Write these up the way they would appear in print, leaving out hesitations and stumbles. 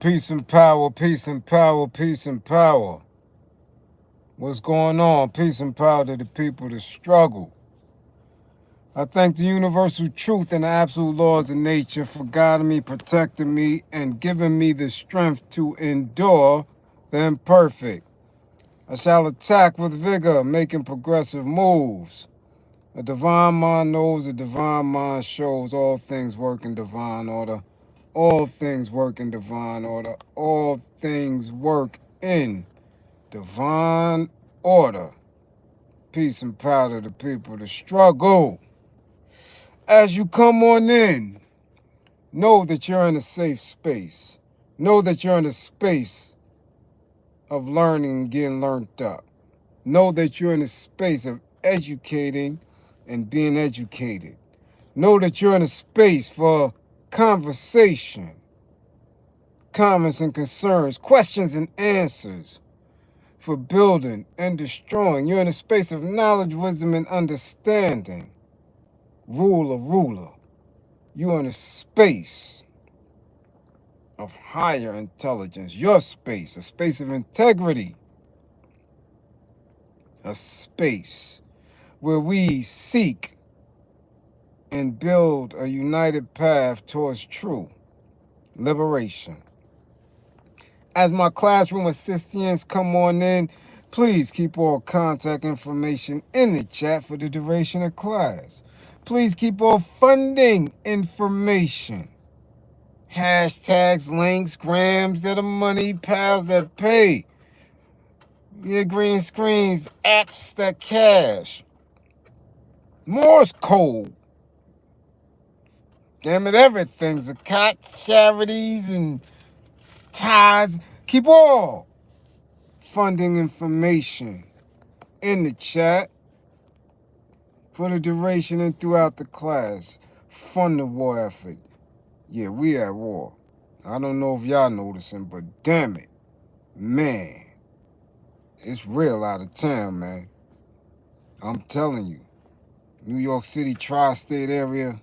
Peace and power, peace and power, peace and power. What's going on? Peace and power to the people that struggle. I thank the universal truth and the absolute laws of nature for guiding me, protecting me, and giving me the strength to endure the imperfect. I shall attack with vigor, making progressive moves. A divine mind knows, a divine mind shows all things work in divine order. All things work in divine order. All things work in divine order. Peace and power to the people that struggle. As you come on in, know that you're in a safe space. Know that you're in a space of learning and getting learned up. Know that you're in a space of educating and being educated. Know that you're in a space for conversation, comments and concerns, questions and answers, for building and destroying. You're in a space of knowledge, wisdom, and understanding. Ruler. You're in a space of higher intelligence. Your space, a space of integrity. A space where we seek and build a united path towards true liberation. As my classroom assistants come on in, please keep all contact information in the chat for the duration of class. Please keep all funding information. Hashtags, links, grams that are money, pals that pay. Your green screens, apps that cash. Morse code. Damn it, everything's a cot, charities, and ties. Keep all funding information in the chat for the duration and throughout the class. Fund the war effort. Yeah, we at war. I don't know if y'all noticing, but damn it, man, it's real out of town, man. I'm telling you, New York City tri-state area,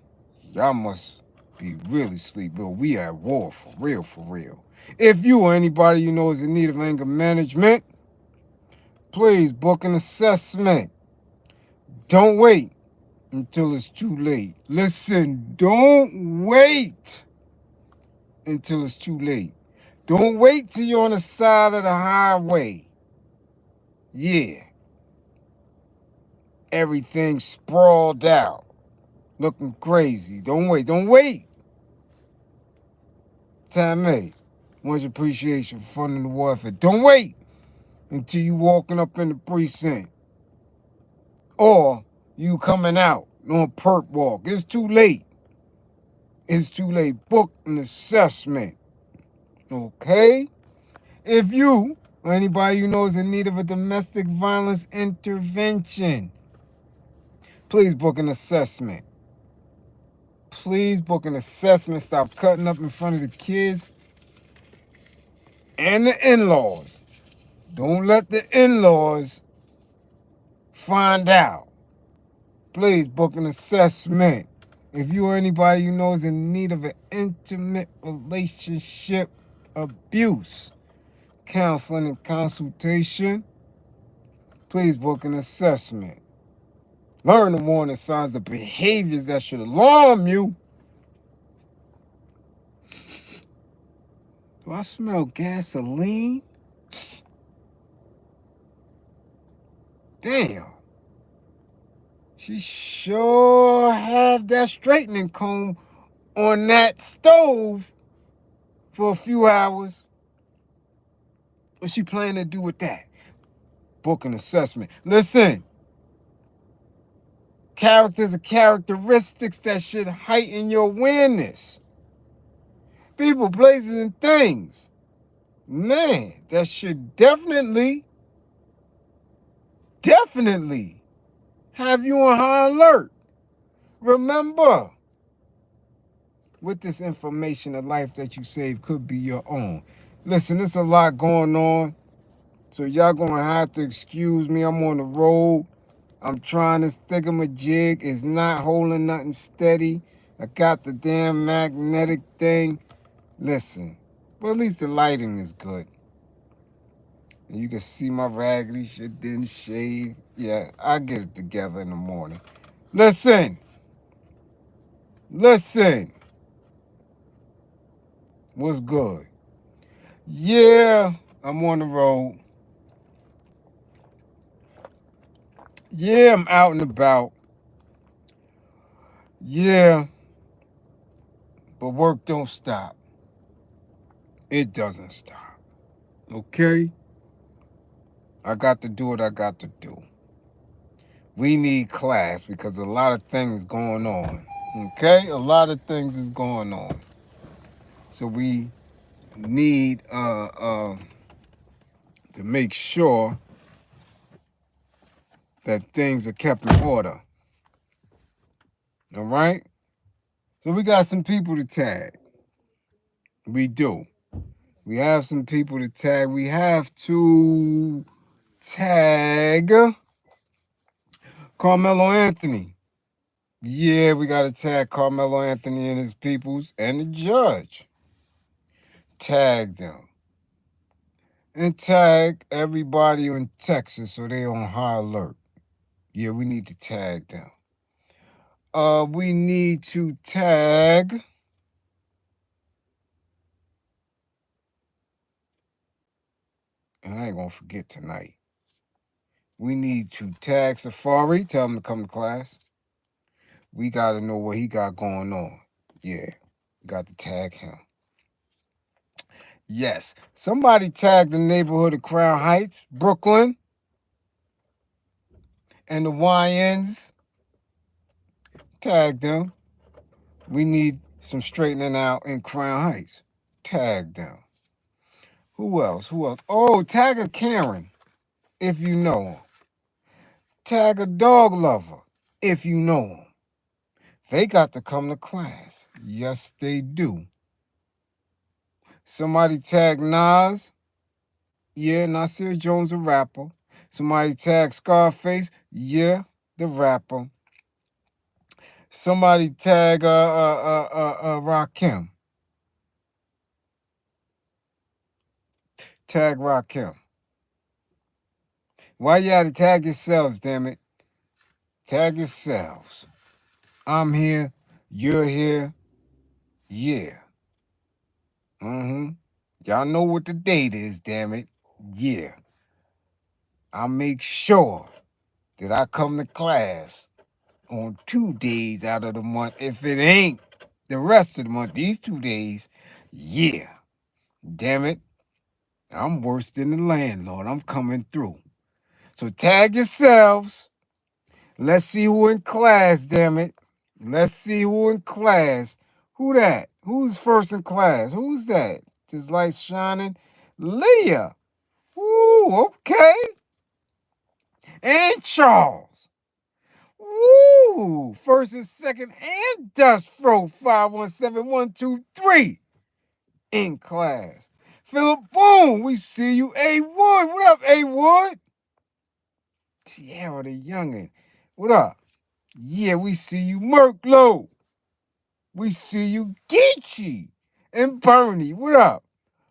y'all must be really sleeping. We at war, for real, for real. If you or anybody you know is in need of anger management, please book an assessment. Don't wait until it's too late. Listen, don't wait until it's too late. Don't wait till you're on the side of the highway. Yeah. Everything sprawled out, looking crazy. Don't wait. Time A, much appreciation for funding the war effort. Don't wait until you walking up in the precinct or you coming out on perp walk. It's too late. It's too late. Book an assessment. Okay? If you or anybody you know is in need of a domestic violence intervention, please book an assessment. Please book an assessment. Stop cutting up in front of the kids and the in-laws. Don't let the in-laws find out. Please book an assessment. If you or anybody you know is in need of an intimate relationship abuse, counseling and consultation, please book an assessment. Learn the warning signs of behaviors that should alarm you. Do I smell gasoline? Damn. She sure have that straightening comb on that stove for a few hours. What's she planning to do with that? Book an assessment. Listen. Characters are characteristics that should heighten your awareness. People, places, and things. Man, that should definitely have you on high alert. Remember, with this information, the life that you save could be your own. Listen, there's a lot going on, so y'all gonna have to excuse me. I'm on the road. I'm trying to thingamajig. It's not holding nothing steady. I got the damn magnetic thing. Listen, But at least the lighting is good. And you can see my raggedy shit didn't shave. Yeah, I get it together in the morning. Listen. Listen. What's good? Yeah, I'm on the road. Yeah, I'm out and about. Yeah, but work don't stop. It doesn't stop. Okay? I got to do what I got to do. We need class because a lot of things going on. Okay? A lot of things is going on. So we need to make sure that things are kept in order. All right? So we got some people to tag. We do. We have some people to tag. We have to tag Carmelo Anthony. Yeah, we got to tag Carmelo Anthony and his peoples and the judge. Tag them. And tag everybody in Texas so they on high alert. Yeah, we need to tag them. We need to tag. And I ain't gonna forget tonight. We need to tag Safari. Tell him to come to class. We gotta know what he got going on. Yeah, got to tag him. Yes, somebody tagged the neighborhood of Crown Heights, Brooklyn, and the YNs. Tag them. We need some straightening out in Crown Heights. Tag them. Who else? Who else? Oh, tag a Karen, if you know him. Tag a dog lover, if you know him. They got to come to class. Yes, they do. Somebody tag Nas. Yeah, Nasir Jones, a rapper. Somebody tag Scarface. Yeah, the rapper. Somebody tag Rakim. Tag Rakim. Why you gotta tag yourselves, damn it? Tag yourselves. I'm here. You're here. Yeah. Y'all know what the date is, damn it. Yeah. I'll make sure that I come to class on 2 days out of the month. If it ain't the rest of the month, these 2 days, yeah. Damn it. I'm worse than the landlord. I'm coming through. So tag yourselves. Let's see who in class, damn it. Let's see who in class. Who that? Who's first in class? Who's that? This light's shining. Leah. Ooh, okay. And Charles. Woo! First and second and Dust Fro 517123 in class. Philip Boone, we see you. A Wood. What up, A Wood? Sierra the youngin. What up? Yeah, we see you. Merklo. We see you. Geechee. And Bernie. What up?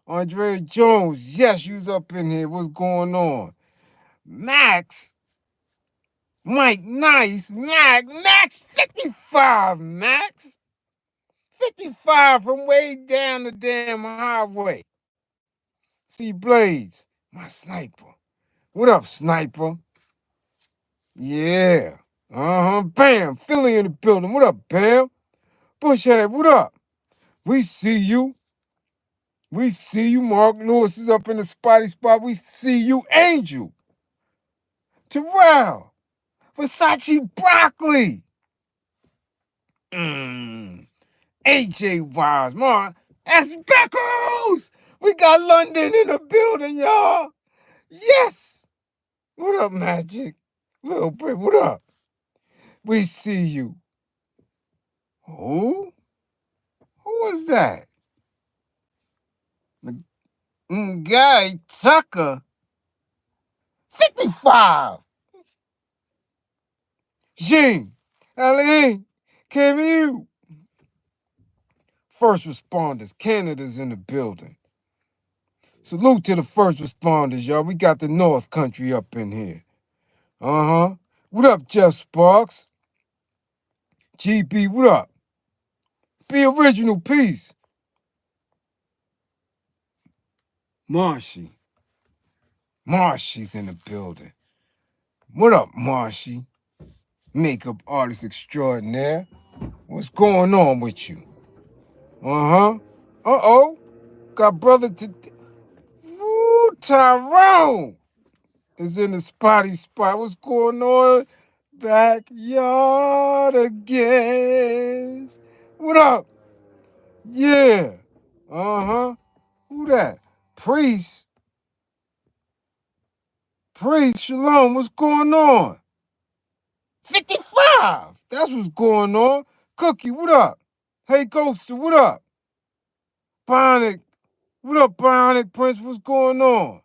Andrea Jones. Yes, you's up in here. What's going on? Max. Mike Nice. Max 55, Max. 55 from way down the damn highway. See Blaze, my sniper. What up, sniper? Yeah. Bam. Philly in the building. What up, Bam? Bushhead, what up? We see you. We see you. Mark Lewis is up in the spotty spot. We see you. Angel. Terrell. Versace Broccoli. AJ Wise. Mark. S. Beckles. We got London in the building, y'all. Yes. What up, Magic? Little Brit, what up? We see you. Who? Who was that? Guy Tucker. 55. Jean. Alain. Camus. First responders. Canada's in the building. Salute to the first responders, y'all. We got the North Country up in here. What up, Jeff Sparks? GB, what up? Be original, peace. Marshy. Marshy's in the building. What up, Marshy? Makeup artist extraordinaire. What's going on with you? Uh-oh. Got brother to... Woo, Tyrone is in the spotty spot. What's going on? Backyard again. What up? Yeah. Who that? Priest. Priest, shalom. What's going on? 55. That's what's going on. Cookie, what up? Hey, Ghoster, what up? Bionic. What up, Bionic Prince? What's going on?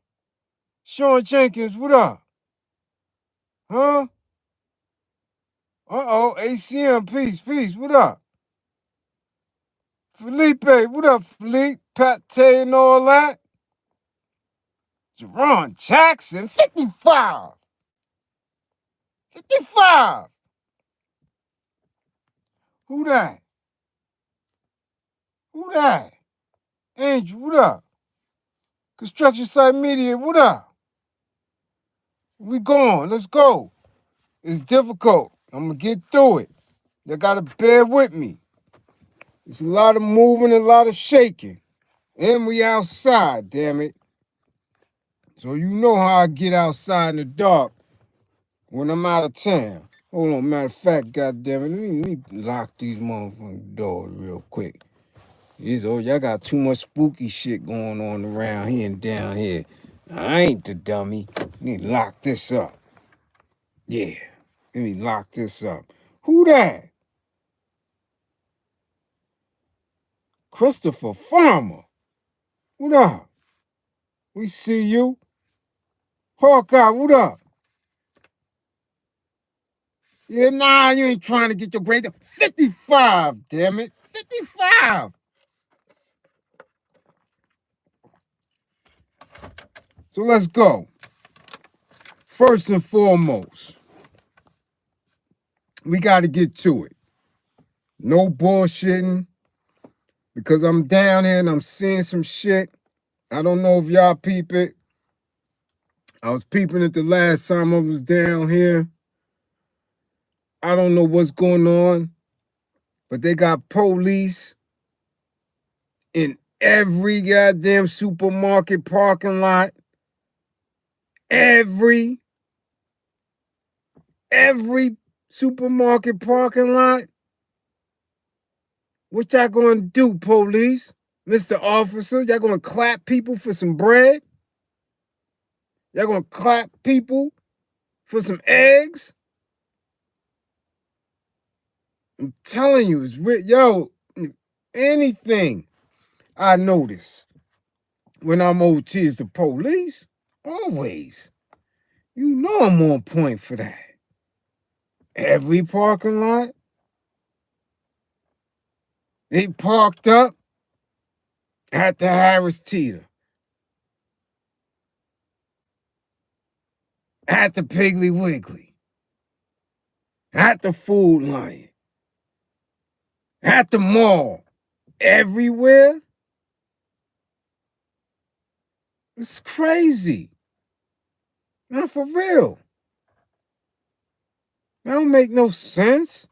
Sean Jenkins, what up? Huh? Uh-oh, ACM, peace, what up? Felipe, what up, Felipe? Pate and all that? Jerron Jackson, 55. 55. Who that? Angel, what up? Construction Site Media, what up? We going, let's go. It's difficult. I'm going to get through it. You got to bear with me. It's a lot of moving, a lot of shaking. And we outside, damn it. So you know how I get outside in the dark when I'm out of town. Hold on, matter of fact, goddamn it, let me lock these motherfucking doors real quick. Y'all got too much spooky shit going on around here and down here. I ain't the dummy. Let me lock this up. Yeah, let me lock this up. Who that? Christopher Farmer. What up? We see you. Hawkeye, what up? Yeah, nah, you ain't trying to get your grade up. 55, damn it. 55. So let's go. First and foremost, we got to get to it. No bullshitting, because I'm down here and I'm seeing some shit. I don't know if y'all peep it. I was peeping it the last time I was down here. I don't know what's going on, but they got police in every goddamn supermarket parking lot. Every supermarket parking lot. What y'all gonna do, police? Mr. Officer, y'all gonna clap people for some bread? Y'all gonna clap people for some eggs? I'm telling you, it's yo, anything I notice when I'm OT is the police. Always. You know I'm on point for that. Every parking lot, they parked up at the Harris Teeter, at the Piggly Wiggly, at the Food Lion, at the mall, everywhere. It's crazy. Not for real. That don't make no sense.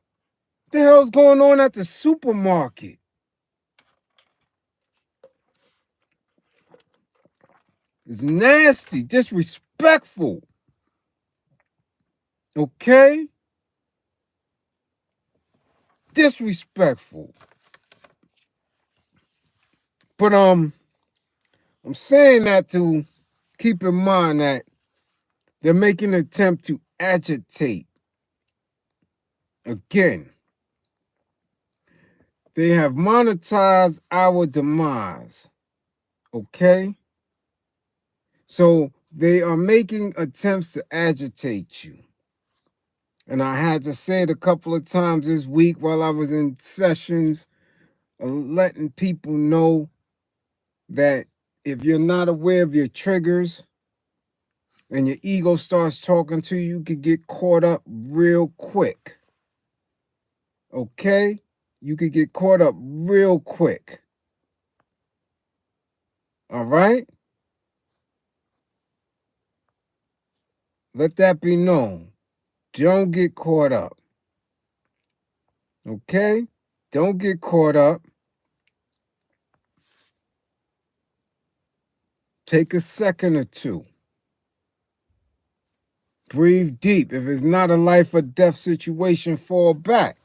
What the hell's going on at the supermarket? It's nasty, disrespectful. Okay? Disrespectful. But I'm saying that to keep in mind that they're making an attempt to agitate. Again, they have monetized our demise. Okay? So they are making attempts to agitate you. And I had to say it a couple of times this week while I was in sessions, letting people know that if you're not aware of your triggers and your ego starts talking to you, you could get caught up real quick. Okay? You could get caught up real quick. All right? Let that be known. Don't get caught up. Okay? Don't get caught up. Take a second or two. Breathe deep. If it's not a life or death situation, fall back.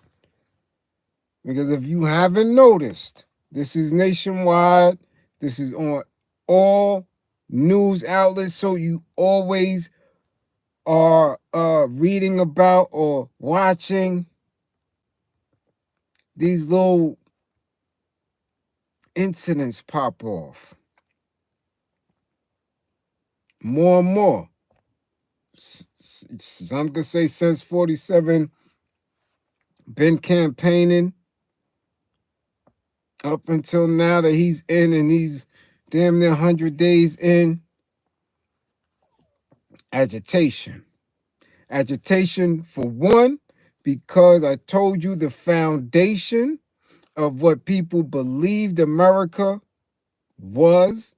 Because if you haven't noticed, this is nationwide. This is on all news outlets, so you always are reading about or watching these little incidents pop off. More and more. Some could say since 47, been campaigning up until now that he's in, and he's damn near 100 days in. Agitation. Agitation, for one, because I told you the foundation of what people believed America was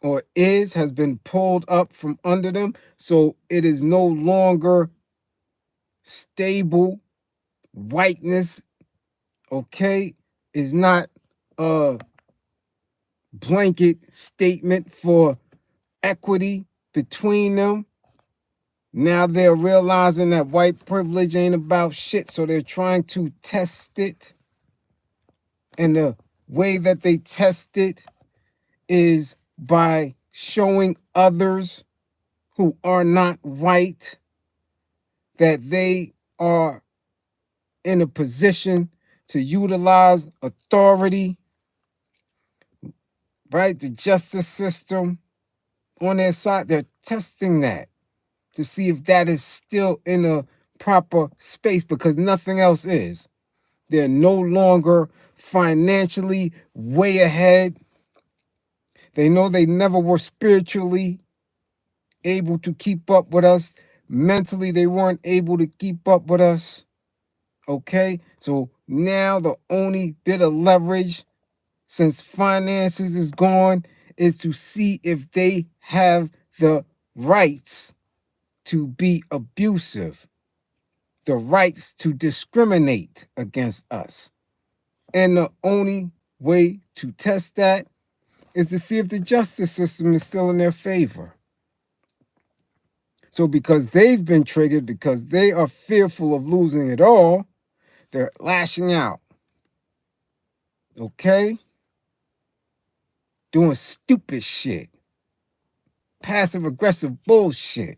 or is has been pulled up from under them. So it is no longer stable. Whiteness, okay, is not a blanket statement for equity between them. Now they're realizing that white privilege ain't about shit, so they're trying to test it. And the way that they test it is by showing others who are not white that they are in a position to utilize authority, right? The justice system on their side. They're testing that to see if that is still in a proper space, because nothing else is. They're no longer financially way ahead. They know they never were spiritually able to keep up with us. Mentally, they weren't able to keep up with us. Okay? So now the only bit of leverage, since finances is gone, is to see if they have the rights to be abusive, the rights to discriminate against us. And the only way to test that is to see if the justice system is still in their favor. So because they've been triggered, because they are fearful of losing it all, they're lashing out. Okay? Doing stupid shit. Passive aggressive bullshit.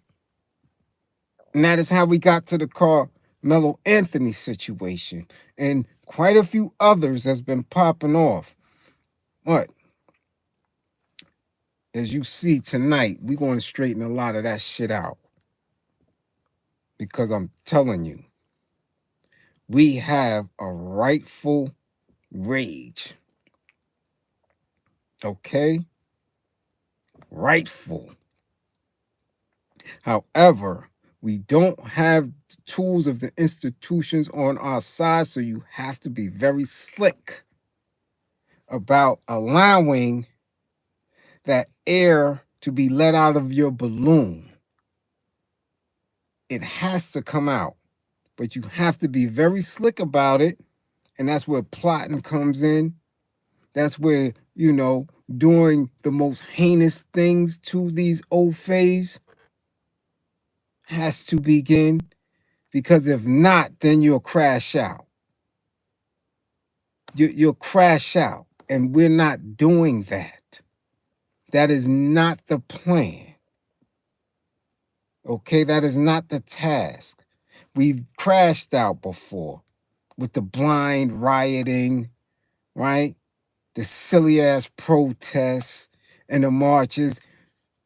And that is how we got to the Carmelo Anthony situation. And quite a few others that's been popping off. But as you see tonight, we're going to straighten a lot of that shit out. Because I'm telling you, we have a rightful rage. Okay? Rightful. However, we don't have tools of the institutions on our side, so you have to be very slick about allowing that air to be let out of your balloon. It has to come out, but you have to be very slick about it, and that's where plotting comes in. That's where, doing the most heinous things to these old fays has to begin, because if not, then you'll crash out. You'll crash out, and we're not doing that. That is not the plan. Okay, that is not the task. We've crashed out before with the blind rioting, right? The silly ass protests and the marches.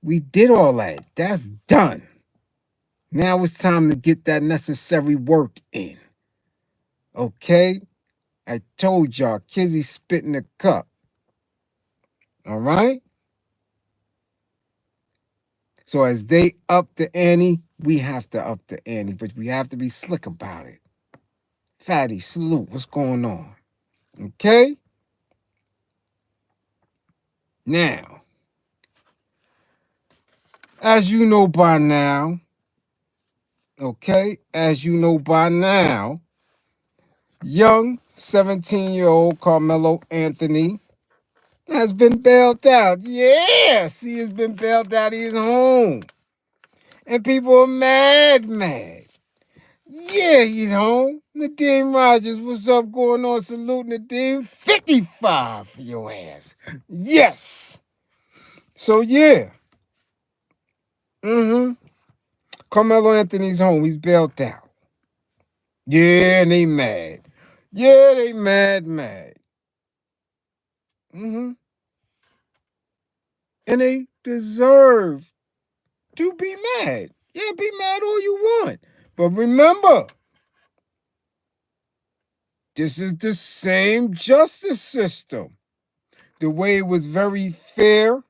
We did all that. That's done. Now it's time to get that necessary work in. Okay? I told y'all, Kizzy spit in the cup. All right? So as they up the ante, we have to up the ante, but we have to be slick about it. Fatty, salute, what's going on? Okay? Now, as you know by now, young 17-year-old Carmelo Anthony has been bailed out. Yes, he has been bailed out. He is home. And people are mad. Yeah, he's home. Nadeem Rogers, what's up going on? Salute, Nadeem. 55 for your ass. Yes. So, yeah. Carmelo Anthony's home. He's bailed out. Yeah, and they mad. Yeah, they mad. And they deserve to be mad. Yeah, be mad all you want. But remember, this is the same justice system. The way it was very fair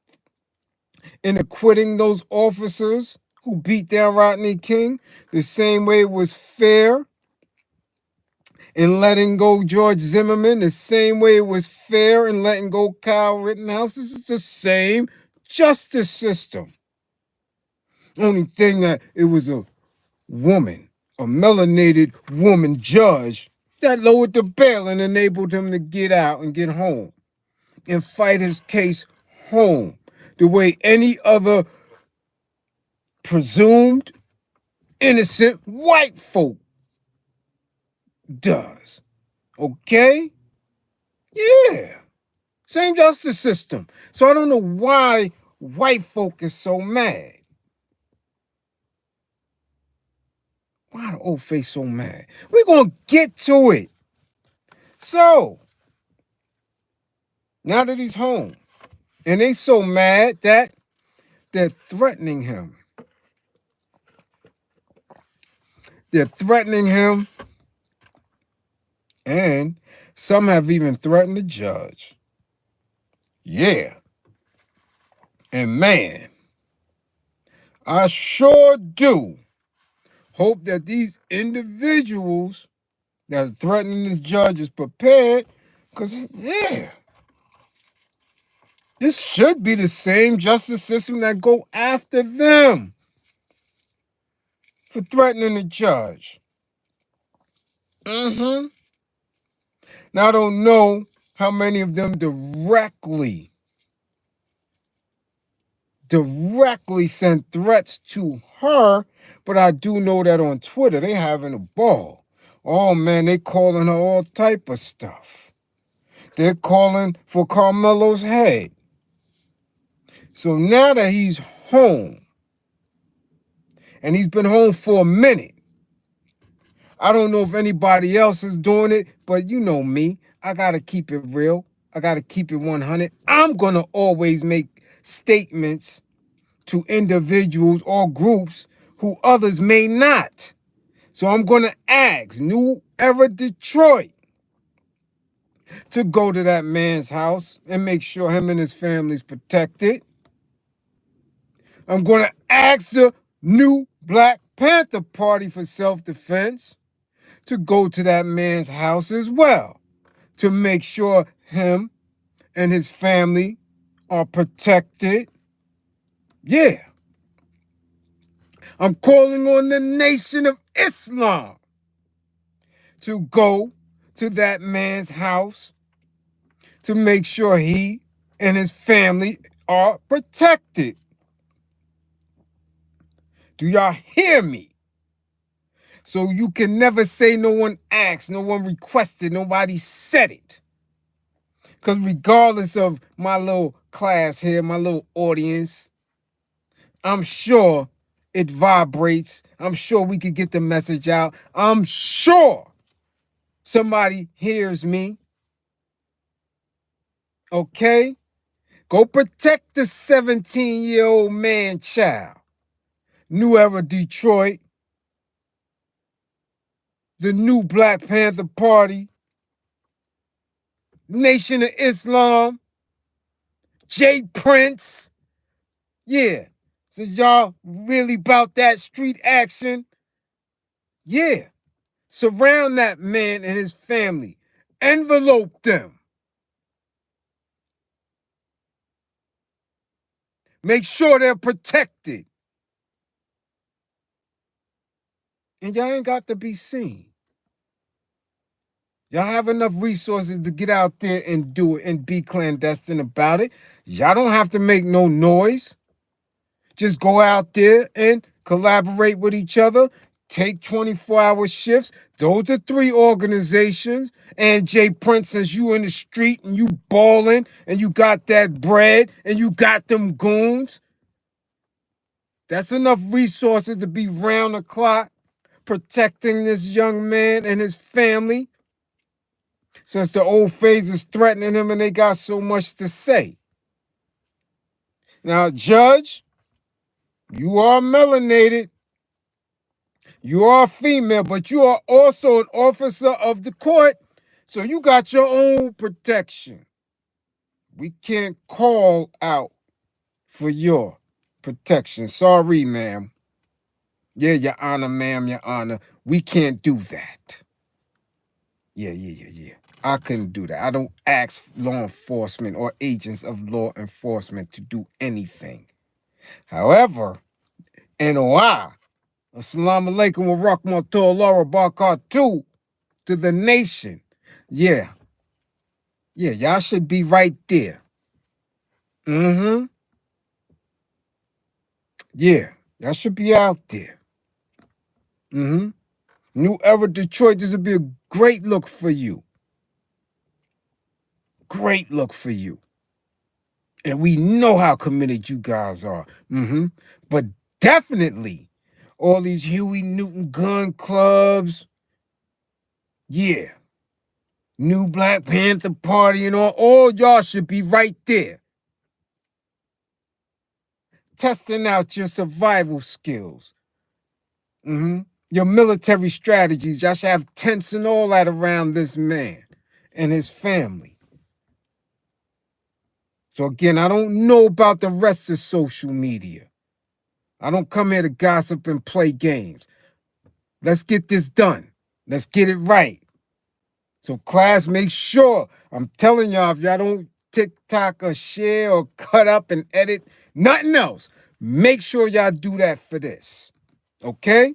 in acquitting those officers who beat down Rodney King, the same way it was fair in letting go George Zimmerman, the same way it was fair in letting go Kyle Rittenhouse. This is the same justice system. Only thing that it was a woman, a melanated woman judge that lowered the bail and enabled him to get out and get home and fight his case home the way any other presumed innocent white folk does. Okay? Yeah. Same justice system. So I don't know why white folk is so mad. Why the old face so mad? We're going to get to it. So, now that he's home, and they so mad that they're threatening him. They're threatening him, and some have even threatened the judge. Yeah. And man, I sure do hope that these individuals that are threatening this judge is prepared, because, yeah, this should be the same justice system that go after them for threatening the judge. Now, I don't know how many of them directly sent threats to her, but I do know that on Twitter they having a ball. Oh man, they calling her all type of stuff. They're calling for Carmelo's head. So now that he's home, and he's been home for a minute, I don't know if anybody else is doing it, but you know me. I got to keep it real. I got to keep it 100. I'm going to always make statements to individuals or groups who others may not. So I'm going to ask New Era Detroit to go to that man's house and make sure him and his family's protected. I'm going to ask the new Black Panther Party for self-defense to go to that man's house as well, to make sure him and his family are protected. Yeah. I'm calling on the Nation of Islam to go to that man's house to make sure he and his family are protected. Do y'all hear me? So you can never say no one asked, no one requested, nobody said it. Because regardless of my little class here, my little audience, I'm sure it vibrates. I'm sure we could get the message out. I'm sure somebody hears me. Okay? Go protect the 17-year-old man child. New Era Detroit. The new Black Panther Party. Nation of Islam. Jay Prince. Yeah. Since y'all really about that street action, yeah, surround that man and his family. Envelope them. Make sure they're protected. And y'all ain't got to be seen. Y'all have enough resources to get out there and do it and be clandestine about it. Y'all don't have to make no noise. Just go out there and collaborate with each other. Take 24-hour shifts. Those are 3 organizations. And Jay Prince, since you in the street and you balling and you got that bread and you got them goons, that's enough resources to be round the clock protecting this young man and his family. Since the old phase is threatening him and they got so much to say. Now, Judge, you are melanated. You are female, but you are also an officer of the court. So you got your own protection. We can't call out for your protection. Sorry, ma'am. Yeah, Your Honor, ma'am, Your Honor. We can't do that. Yeah. I couldn't do that. I don't ask law enforcement or agents of law enforcement to do anything. However, NOI, Assalamu alaikum wa rahmatullahi wa barakatuh to the nation. Yeah, y'all should be right there. Mm-hmm. Yeah, y'all should be out there. Mm-hmm. New Era Detroit, this would be a great look for you. Great look for you. And we know how committed you guys are. Mm-hmm. But definitely, all these Huey Newton gun clubs, yeah. New Black Panther Party and all y'all should be right there. Testing out your survival skills. Mm-hmm. Your military strategies. Y'all should have tents and all that around this man and his family. So again, I don't know about the rest of social media. I don't come here to gossip and play games. Let's get this done. Let's get it right. So class, make sure, I'm telling y'all, if y'all don't TikTok or share or cut up and edit, nothing else, make sure y'all do that for this. Okay?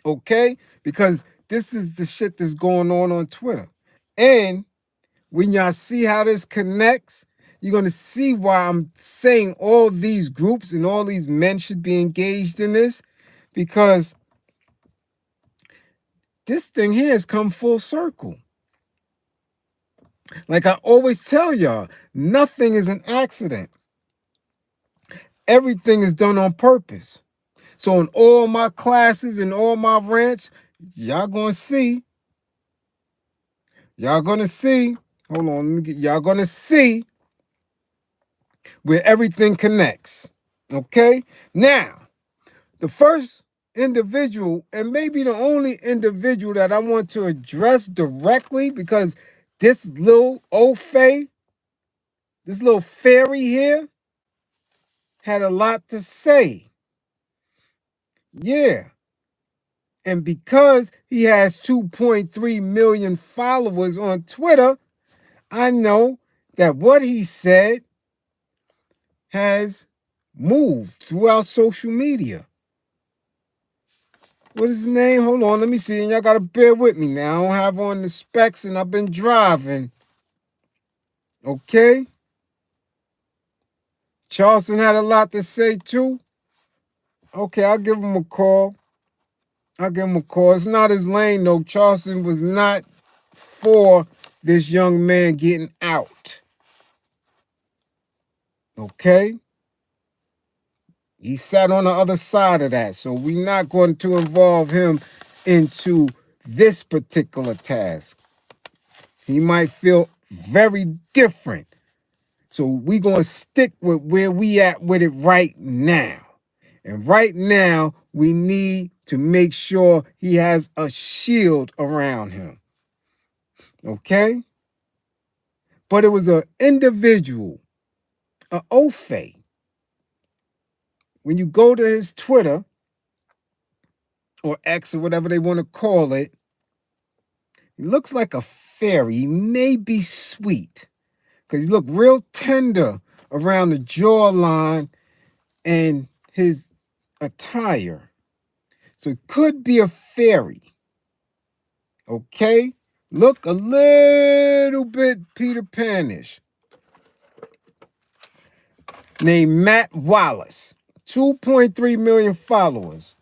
Okay? Because this is the shit that's going on Twitter. And when y'all see how this connects, you're going to see why I'm saying all these groups and all these men should be engaged in this, because this thing here has come full circle. Like I always tell y'all, nothing is an accident. Everything is done on purpose. So in all my classes and all my rants, y'all gonna see. Y'all gonna see. Hold on, y'all gonna see where everything connects. Okay? Now, the first individual, and maybe the only individual that I want to address directly, because this little old Faye, this little fairy here, had a lot to say. Yeah. And because he has 2.3 million followers on Twitter, I know that what he said has moved throughout social media. What is his name? Hold on, let me see. And y'all got to bear with me now. I don't have on the specs and I've been driving. Okay? Charleston had a lot to say too. Okay, I'll give him a call. It's not his lane though. Charleston was not for this young man getting out. Okay? He sat on the other side of that. So we're not going to involve him into this particular task. He might feel very different. So we're going to stick with where we at with it right now. And right now, we need to make sure he has a shield around him. Okay? But it was an individual, an Ofe, when you go to his Twitter or X or whatever they want to call it, he looks like a fairy. He may be sweet because he looked real tender around the jawline and his attire. So it could be a fairy. Okay? Look a little bit Peter Panish. Named Matt Wallace. 2.3 million followers.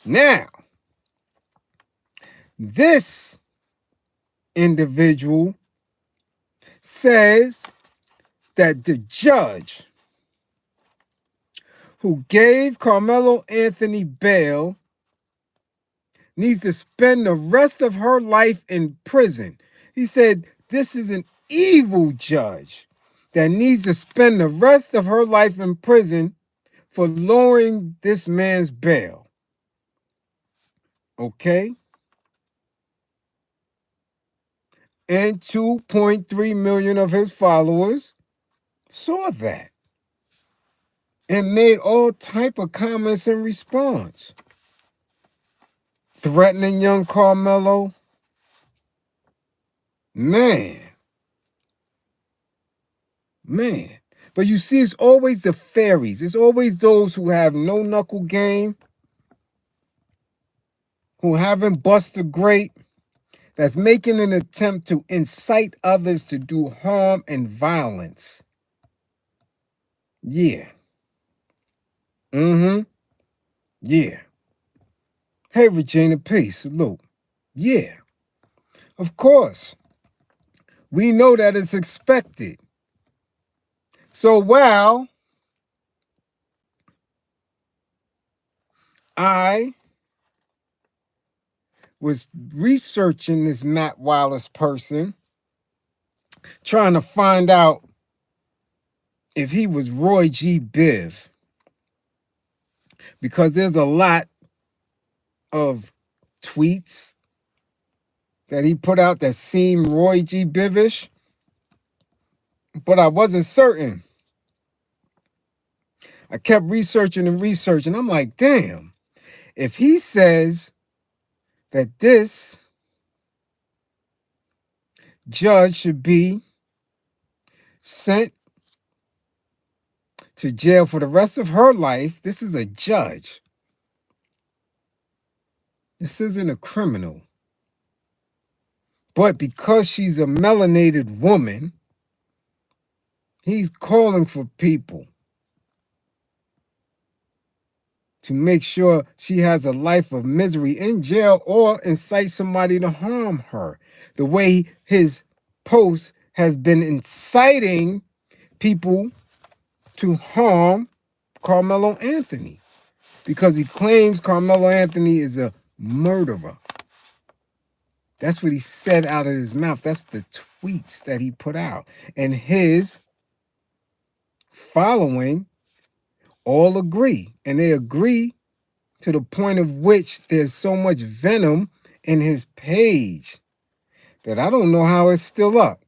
Now, this individual says that the judge who gave Carmelo Anthony bail needs to spend the rest of her life in prison. He said this is an evil judge that needs to spend the rest of her life in prison for lowering this man's bail. Okay? And 2.3 million of his followers saw that and made all type of comments in response. Threatening young Carmelo. Man. But you see, it's always the fairies. It's always those who have no knuckle game, who haven't bust a grape, that's making an attempt to incite others to do harm and violence. Yeah. Yeah. Hey, Regina, peace. Salute. Yeah. Of course. We know that it's expected. So while I was researching this Matt Wallace person, trying to find out if he was Roy G. Biv, because there's a lot of tweets that he put out that seemed Roy G. Bivish, but I wasn't certain. I kept researching. I'm like, damn, if he says that this judge should be sent to jail for the rest of her life, this is a judge. This isn't a criminal. But because she's a melanated woman, he's calling for people to make sure she has a life of misery in jail or incite somebody to harm her. The way his post has been inciting people to harm Carmelo Anthony because he claims Carmelo Anthony is a murderer. That's what he said out of his mouth. That's the tweets that he put out. And his following all agree. And they agree to the point of which there's so much venom in his page that I don't know how it's still up.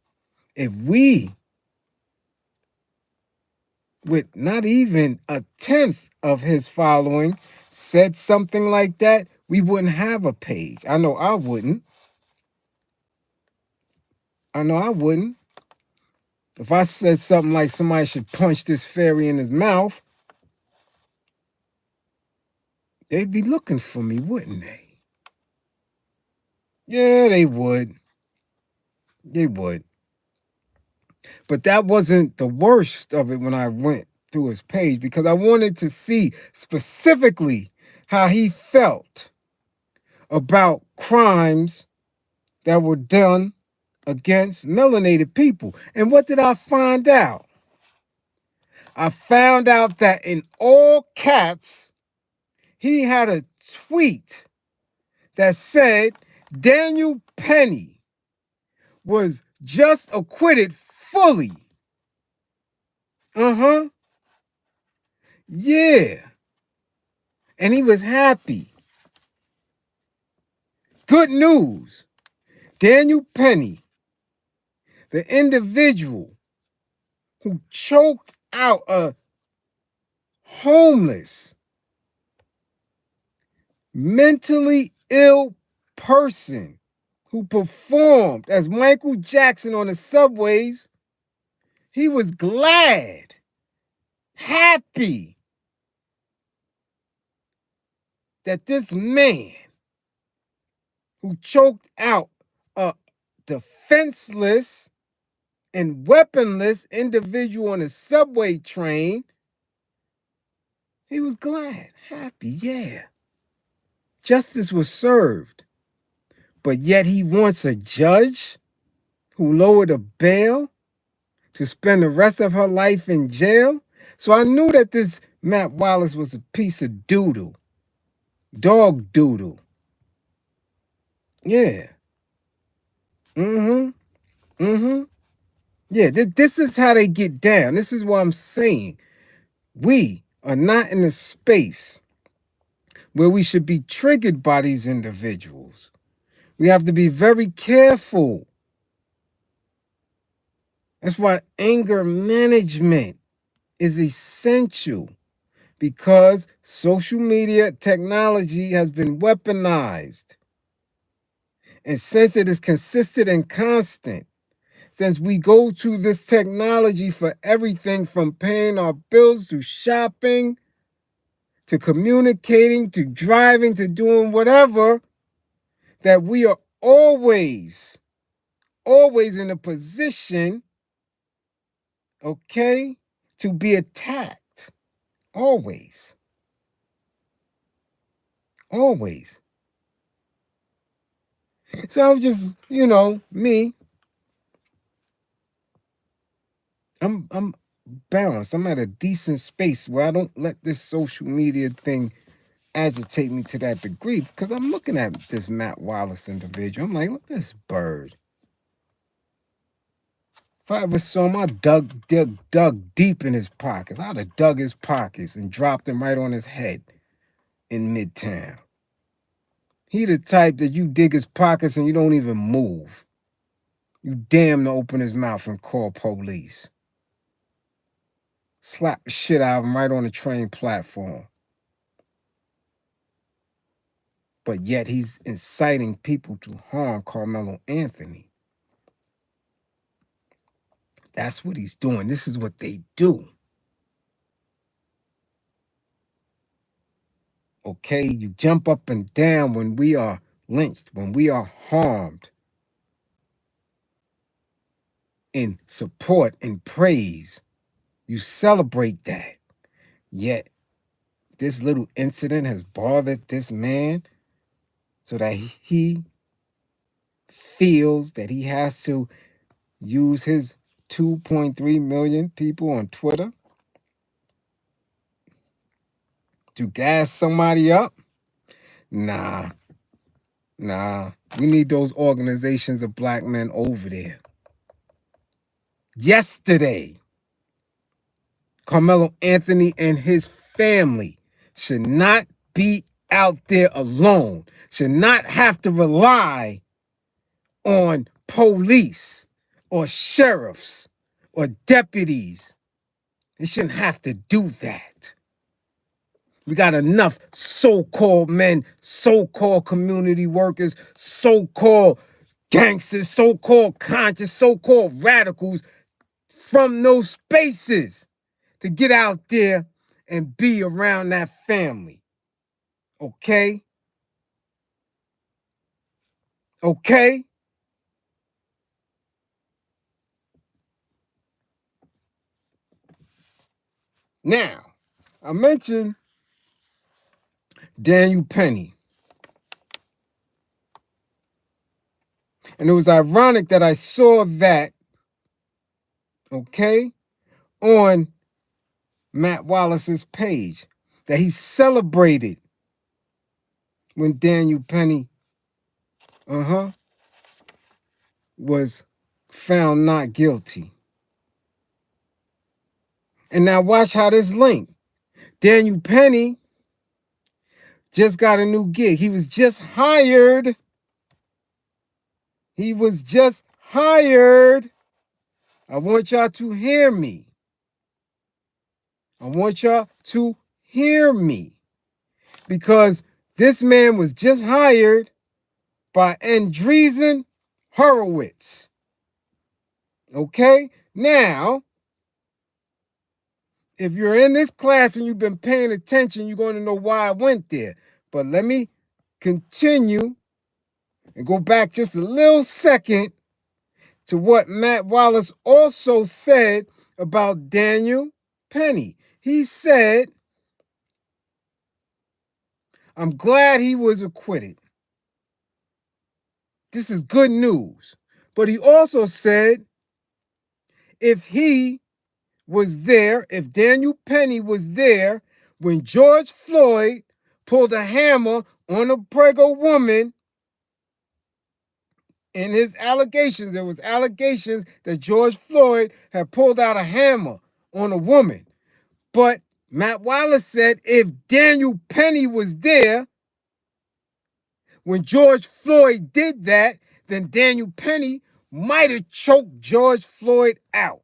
If we, with not even a tenth of his following, said something like that, we wouldn't have a page. I know I wouldn't. If I said something like somebody should punch this fairy in his mouth, they'd be looking for me, wouldn't they? Yeah, they would. They would. But that wasn't the worst of it when I went through his page, because I wanted to see specifically how he felt about crimes that were done against melanated people. And what did I find out? I found out that in all caps, he had a tweet that said Daniel Penny was just acquitted fully. Yeah. And he was happy. Good news. Daniel Penny, the individual who choked out a homeless, mentally ill person who performed as Michael Jackson on the subways, he was glad, happy that this man who choked out a defenseless and weaponless individual on a subway train, he was glad, happy, yeah. Justice was served, but yet he wants a judge who lowered a bail to spend the rest of her life in jail. So I knew that this Matt Wallace was a piece of doodle, dog doodle. Yeah. Yeah, this is how they get down. This is what I'm saying. We are not in a space where we should be triggered by these individuals. We have to be very careful. That's why anger management is essential, because social media technology has been weaponized. And since it is consistent and constant, since we go to this technology for everything from paying our bills to shopping, to communicating, to driving, to doing whatever, that we are always in a position, okay, to be attacked. Always. Always. So I'm just, me. I'm balanced. I'm at a decent space where I don't let this social media thing agitate me to that degree, because I'm looking at this Matt Wallace individual. I'm like, look at this bird. If I ever saw him, I dug deep in his pockets. I'd have dug his pockets and dropped him right on his head in Midtown. He the type that you dig his pockets and you don't even move. You damn to open his mouth and call police. Slap the shit out of him right on the train platform. But yet he's inciting people to harm Carmelo Anthony. That's what he's doing. This is what they do. Okay, you jump up and down when we are lynched, when we are harmed, in support and praise. You celebrate that. Yet, this little incident has bothered this man so that he feels that he has to use his 2.3 million people on Twitter to gas somebody up. Nah. We need those organizations of black men over there. Yesterday, Carmelo Anthony and his family should not be out there alone, should not have to rely on police or sheriffs or deputies. They shouldn't have to do that. We got enough so-called men, so-called community workers, so-called gangsters, so-called conscious, so-called radicals from those spaces to get out there and be around that family. Okay? Okay? Now, I mentioned Daniel Penny. And it was ironic that I saw that, okay, on Matt Wallace's page, that he celebrated when Daniel Penny, was found not guilty. And now watch how this linked. Daniel Penny just got a new gig. He was just hired. I want y'all to hear me. I want y'all to hear me, because this man was just hired by Andreessen Horowitz. Okay? Now, if you're in this class and you've been paying attention, you're going to know why I went there. But let me continue and go back just a little second to what Matt Wallace also said about Daniel Penny. He said, I'm glad he was acquitted. This is good news. But he also said, if he was there, if Daniel Penny was there when George Floyd pulled a hammer on a Prego woman, in his allegations, there was allegations that George Floyd had pulled out a hammer on a woman. But Matt Wallace said if Daniel Penny was there when George Floyd did that, then Daniel Penny might have choked George Floyd out.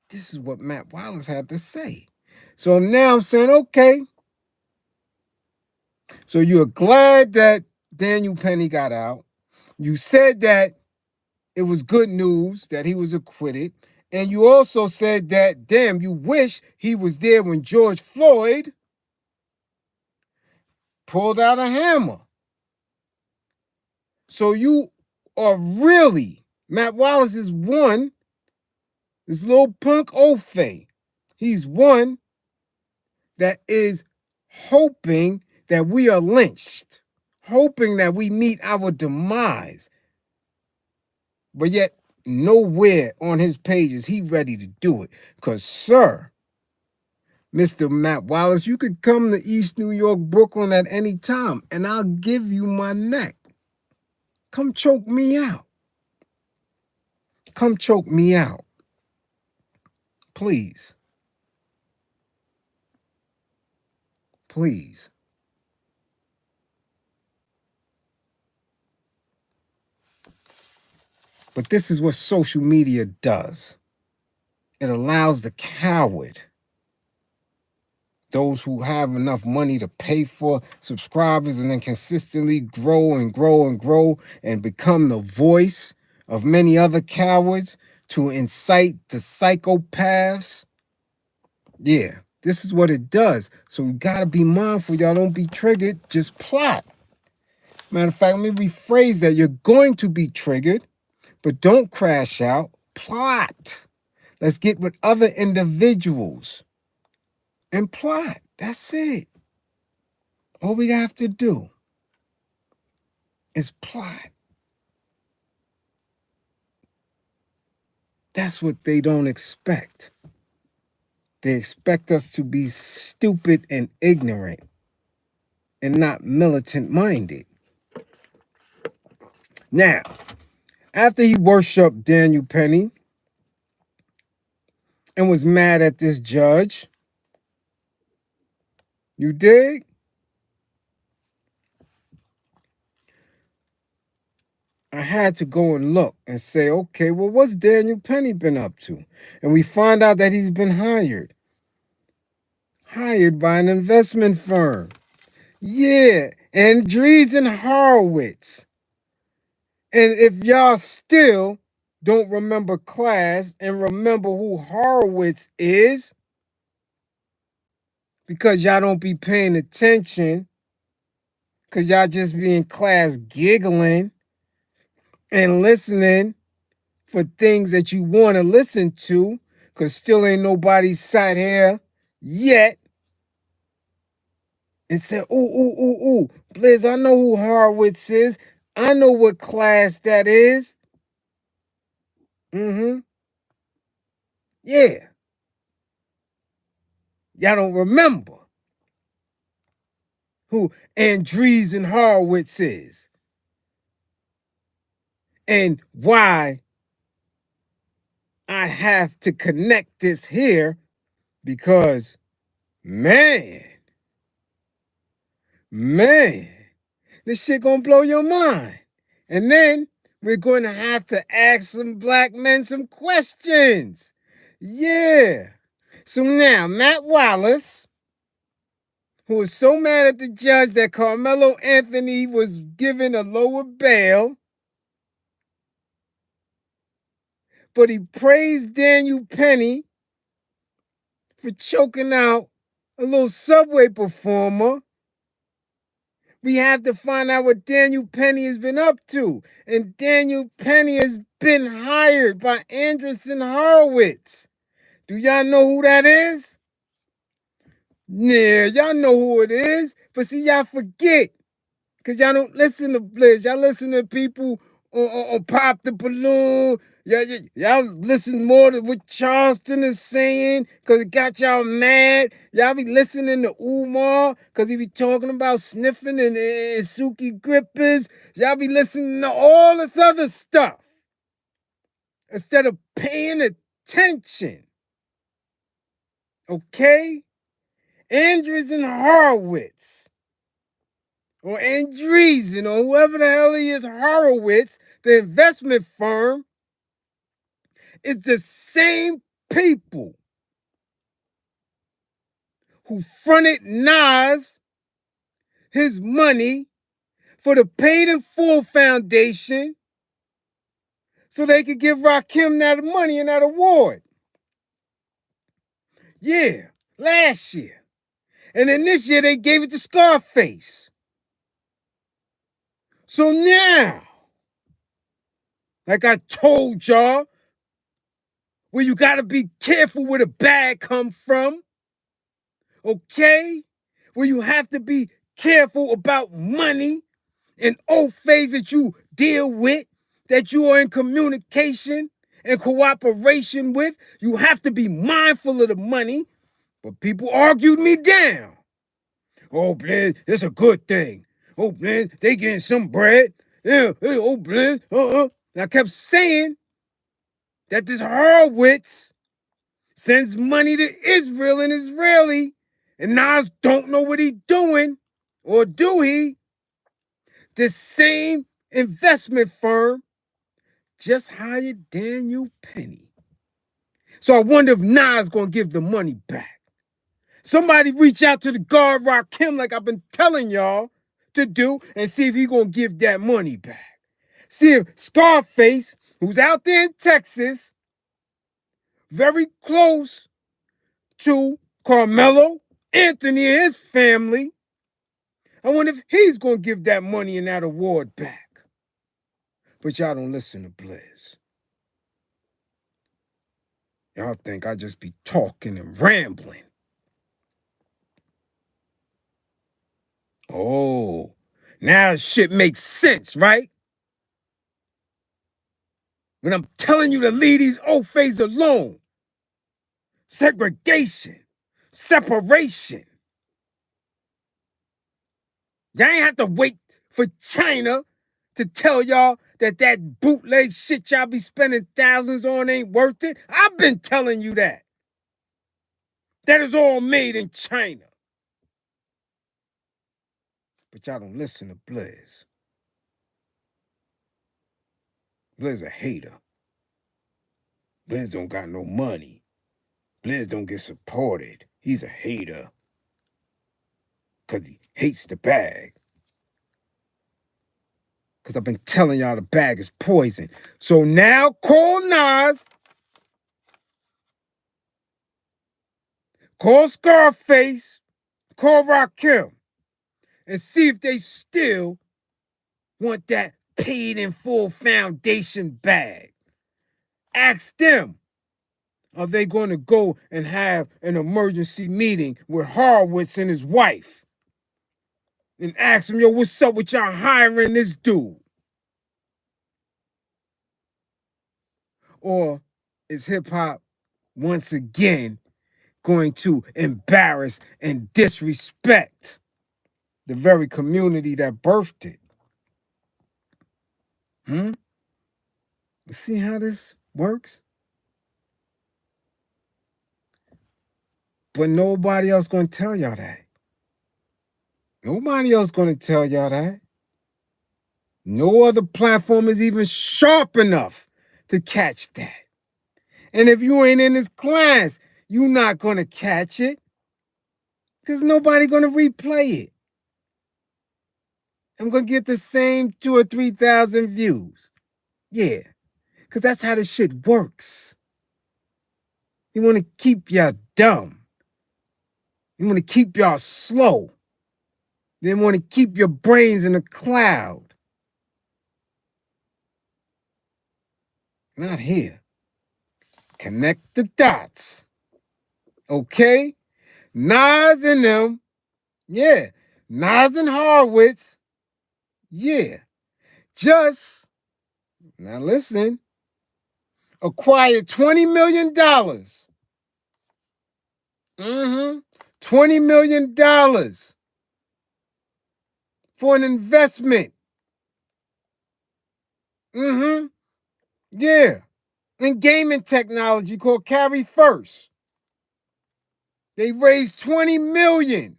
This is what Matt Wallace had to say. So now I'm saying, okay. So you're glad that Daniel Penny got out. You said that it was good news that he was acquitted. And you also said that, damn, you wish he was there when George Floyd pulled out a hammer. So you are really, Matt Wallace is one, this little punk Ofe, he's one that is hoping that we are lynched, hoping that we meet our demise. But yet, nowhere on his pages he ready to do it. Because, sir, Mr. Matt Wallace, you could come to East New York, Brooklyn at any time, and I'll give you my neck. Come choke me out. Come choke me out. Please. Please. But this is what social media does. It allows the coward, those who have enough money to pay for subscribers and then consistently grow and grow and grow and become the voice of many other cowards to incite the psychopaths. Yeah, this is what it does. So we got to be mindful. Y'all don't be triggered. Just plot. Matter of fact, let me rephrase that. You're going to be triggered, but don't crash out. Plot. Let's get with other individuals and plot. That's it. All we have to do is plot. That's what they don't expect. They expect us to be stupid and ignorant and not militant-minded. Now, after he worshiped Daniel Penny and was mad at this judge, you dig? I had to go and look and say, okay, well, what's Daniel Penny been up to? And we find out that he's been hired. Hired by an investment firm. Yeah, Andreessen Horowitz. And if y'all still don't remember class and remember who Horowitz is, because y'all don't be paying attention, because y'all just be in class giggling and listening for things that you want to listen to, because still ain't nobody sat here yet and said, ooh, Bliz, I know who Horowitz is. I know what class that is. Yeah. Y'all don't remember who Andreessen Horowitz is and why I have to connect this here, because man, this shit gonna blow your mind. And then we're going to have to ask some black men some questions. Yeah. So now, Matt Wallace, who was so mad at the judge that Carmelo Anthony was given a lower bail, but he praised Daniel Penny for choking out a little subway performer. We have to find out what Daniel Penny has been up to. And Daniel Penny has been hired by Andreessen Horowitz. Do y'all know who that is? Yeah, y'all know who it is. But see, y'all forget. Because y'all don't listen to Bliz. Y'all listen to people on Pop the Balloon. Y'all listen more to what Charleston is saying because it got y'all mad. Y'all be listening to Umar because he be talking about sniffing and Suki grippers. Y'all be listening to all this other stuff instead of paying attention. Okay? Andreessen Horowitz, or Andreessen, or whoever the hell he is, Horowitz, the investment firm, is the same people who fronted Nas his money for the Paid in Full Foundation so they could give Rakim that money and that award. Yeah, last year. And then this year they gave it to Scarface. So now, like I told y'all, where you gotta be careful where the bag come from, okay? Where you have to be careful about money and old phase that you deal with, that you are in communication and cooperation with. You have to be mindful of the money, but people argued me down. Oh, Bliz, it's a good thing. Oh, Bliz, they getting some bread. Yeah, oh, Bliz, And I kept saying that this Horowitz sends money to Israel and Israeli, and Nas don't know what he doing, or do he? The same investment firm just hired Daniel Penny. So I wonder if Nas gonna give the money back. Somebody reach out to the guard Rakim like I've been telling y'all to do and see if he gonna give that money back. See if Scarface, who's out there in Texas, very close to Carmelo Anthony and his family, I wonder if he's gonna give that money and that award back. But y'all don't listen to Bliz. Y'all think I just be talking and rambling. Oh, now shit makes sense, right? When I'm telling you to leave these old phase alone. Segregation, separation. Y'all ain't have to wait for China to tell y'all that bootleg shit y'all be spending thousands on ain't worth it. I've been telling you that. That is all made in China. But y'all don't listen to Bliz. Bliz a hater. Bliz don't got no money. Bliz don't get supported. He's a hater. Because he hates the bag. Because I've been telling y'all the bag is poison. So now call Nas. Call Scarface. Call Rakim. And see if they still want that paid in full foundation bag. Ask them. Are they going to go and have an emergency meeting with Horowitz and his wife? And ask them, yo, what's up with y'all hiring this dude? Or is hip hop once again going to embarrass and disrespect the very community that birthed it? See how this works? But nobody else gonna tell y'all that. Nobody else gonna tell y'all that. No other platform is even sharp enough to catch that. And if you ain't in this class, you're not going to catch it because nobody going to replay it. I'm going to get the same 2,000 or 3,000 views. Yeah, because that's how this shit works. You want to keep y'all dumb. You want to keep y'all slow. They want to keep your brains in a cloud. Not here. Connect the dots. Okay? Nas and them. Yeah. Nas and Horowitz. Yeah. Just, now listen, acquired $20 million. $20 million for an investment. Yeah. In gaming technology called FrFr. They raised $20 million.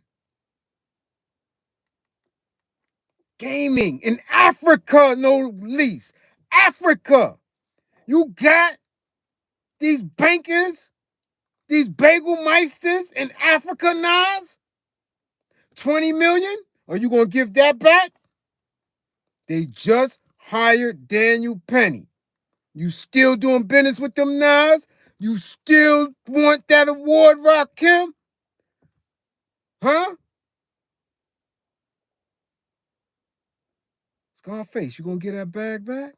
Gaming in Africa, no least. Africa. You got these bankers, these bagel meisters in Africa, Nas? 20 million? Are you going to give that back? They just hired Daniel Penny. You still doing business with them, Nas? You still want that award, Rakim? Huh? Scarface, you gonna get that bag back?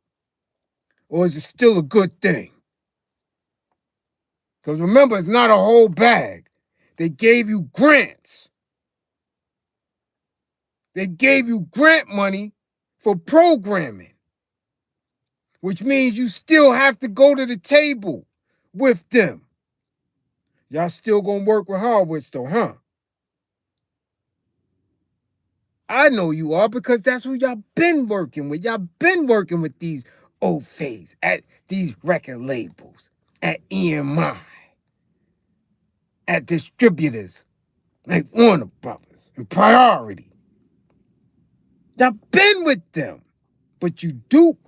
Or is it still a good thing? Because remember, it's not a whole bag. They gave you grants. They gave you grant money for programming, which means you still have to go to the table with them. Y'all still gonna work with Horowitz though, huh? I know you are because that's who y'all been working with. Y'all been working with these old fays at these record labels, at EMI, at distributors like Warner Brothers and Priority. Y'all been with them, but you dupe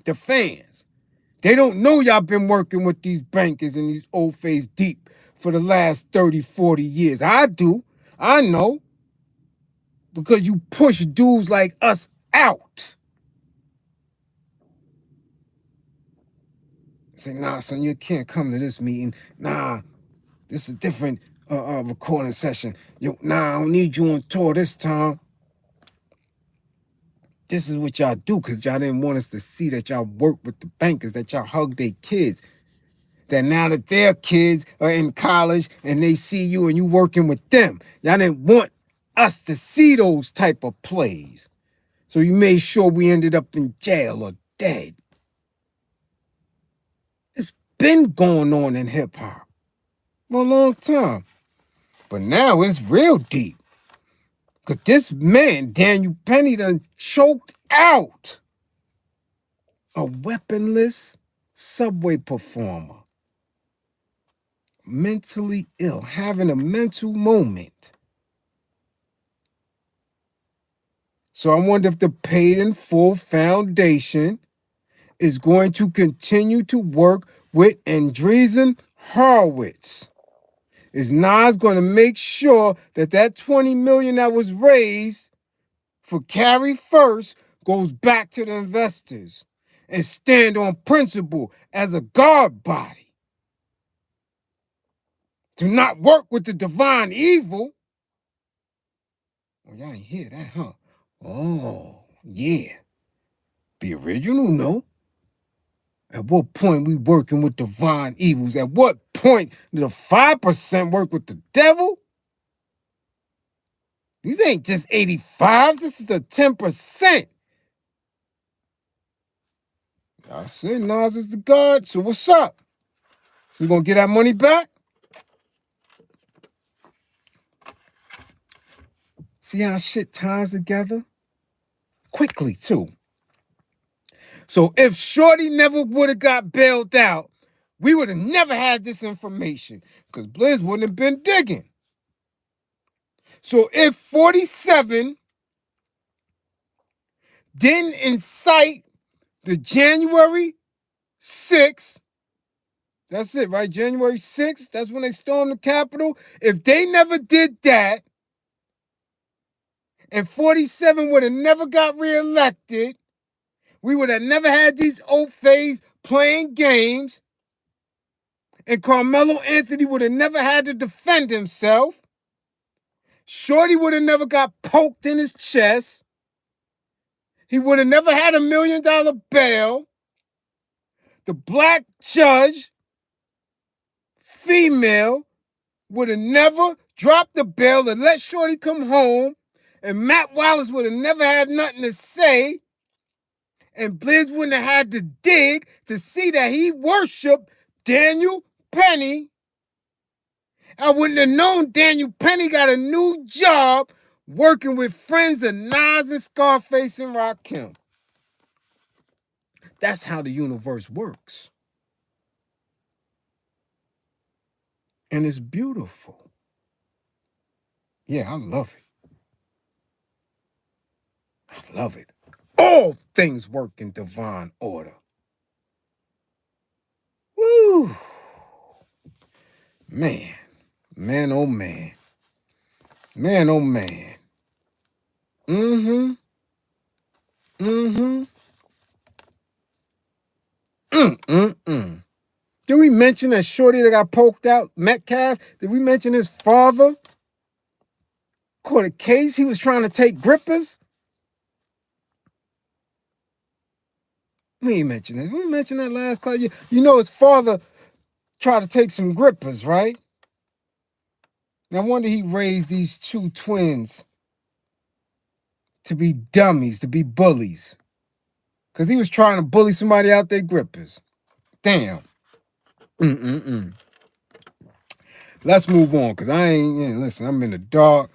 the fans. They don't know y'all been working with these bankers and these old fays deep for the last 30, 40 years. I do. I know. Because you push dudes like us out. Say, nah, son, you can't come to this meeting. Nah, this is a different recording session. Nah, I don't need you on tour this time. This is what y'all do because y'all didn't want us to see that y'all work with the bankers, that y'all hug their kids. That now that their kids are in college and they see you and you working with them, y'all didn't want us to see those type of plays. So you made sure we ended up in jail or dead. It's been going on in hip-hop for a long time. But now it's real deep. Because this man, Daniel Penny, done choked out a weaponless subway performer. Mentally ill, having a mental moment. So I wonder if the Paid in Full Foundation is going to continue to work with Andreessen Horowitz. Is Nas going to make sure that that $20 million that was raised for FrFr goes back to the investors and stand on principle as a guard body? To not work with the divine evil. Oh, y'all ain't hear that, huh? Oh, yeah. Be original, no? At what point we working with divine evils? At what point do the 5% work with the devil? These ain't just 85s, this is the 10%. I said Nas is the God, so what's up? So we gonna get that money back? See how shit ties together? Quickly, too. So if Shorty never would have got bailed out, we would have never had this information because Bliz wouldn't have been digging. So if 47 didn't incite the January 6th That's it, right? January 6th, that's when they stormed the Capitol. If they never did that, and 47 would have never got reelected, we would have never had these old fays playing games, and Carmelo Anthony would have never had to defend himself. Shorty would have never got poked in his chest. He would have never had $1 million bail. The black judge, female, would have never dropped the bail and let Shorty come home. And Matt Wallace would have never had nothing to say. And Bliz wouldn't have had to dig to see that he worshiped Daniel Penny. I wouldn't have known Daniel Penny got a new job working with friends of Nas and Scarface and Rakim. That's how the universe works. And it's beautiful. Yeah, I love it. I love it. All things work in divine order. Woo! Man, man, oh man. Man, oh man. Mm-hmm. Mm-hmm. Mm-mm-mm. Did we mention that shorty that got poked out, Metcalf? Did we mention his father caught a case? He was trying to take grippers. We ain't mentioned that. We mentioned that last class. You know his father tried to take some grippers, right? No wonder he raised these two twins to be dummies, to be bullies. Because he was trying to bully somebody out their grippers. Damn. Mm-mm-mm. Let's move on, because I ain't, listen, I'm in the dark.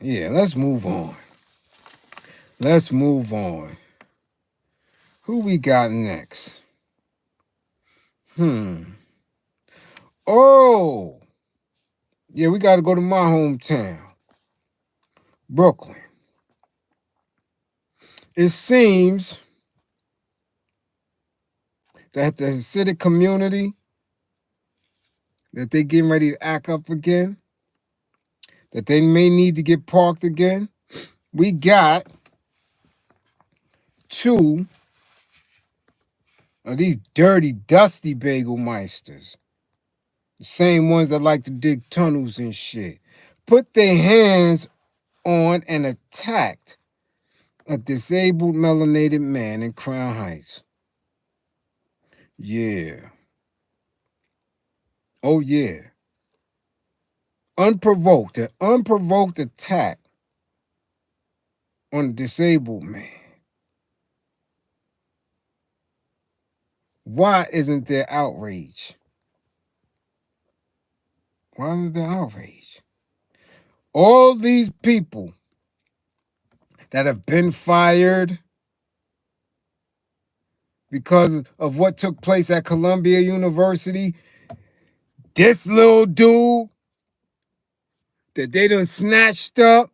Yeah, let's move on. Let's move on. Who we got next? Oh. Yeah, we got to go to my hometown, Brooklyn. It seems that the Hasidic community, that they getting ready to act up again, that they may need to get parked again. We got two of these dirty, dusty bagel meisters. The same ones that like to dig tunnels and shit. Put their hands on and attacked a disabled melanated man in Crown Heights. Yeah. Oh, yeah. An unprovoked attack on a disabled man. Why isn't there outrage? Why isn't there outrage? All these people that have been fired because of what took place at Columbia University, this little dude that they done snatched up,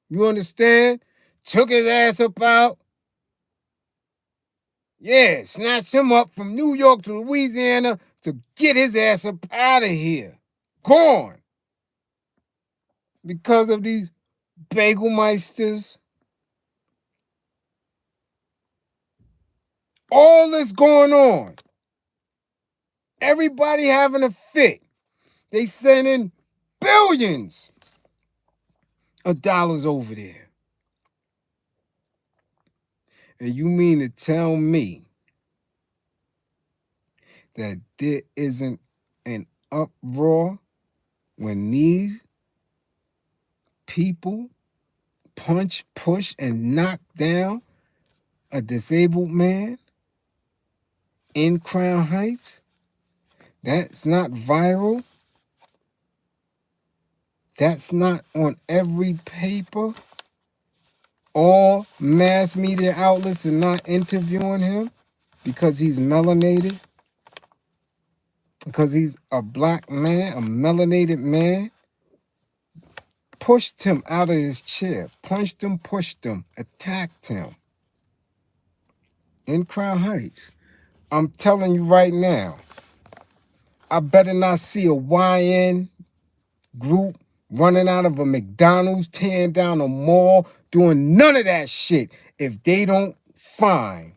you understand? Took his ass up out. Yeah, snatched him up from New York to Louisiana to get his ass up out of here. Gone. Because of these bagelmeisters. All this going on. Everybody having a fit. They sending billions of dollars over there. And you mean to tell me that there isn't an uproar when these people punch, push, and knock down a disabled man in Crown Heights? That's not viral. That's not on every paper. All mass media outlets are not interviewing him because he's melanated, because he's a black man, a melanated man. Pushed him out of his chair, punched him, pushed him, attacked him in Crown Heights. I'm telling you right now, I better not see a YN group running out of a McDonald's, tearing down a mall, doing none of that shit if they don't find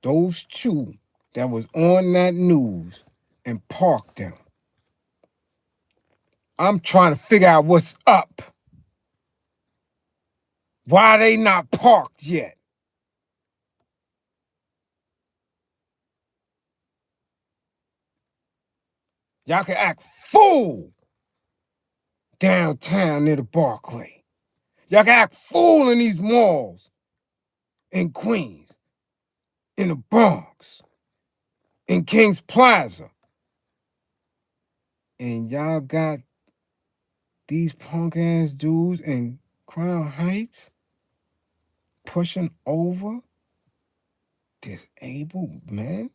those two that was on that news and park them. I'm trying to figure out what's up. Why they not parked yet? Y'all can act fool downtown near the Barclay. Y'all can act fool in these malls in Queens, in the Bronx, in Kings Plaza. And y'all got these punk ass dudes in Crown Heights pushing over disabled men?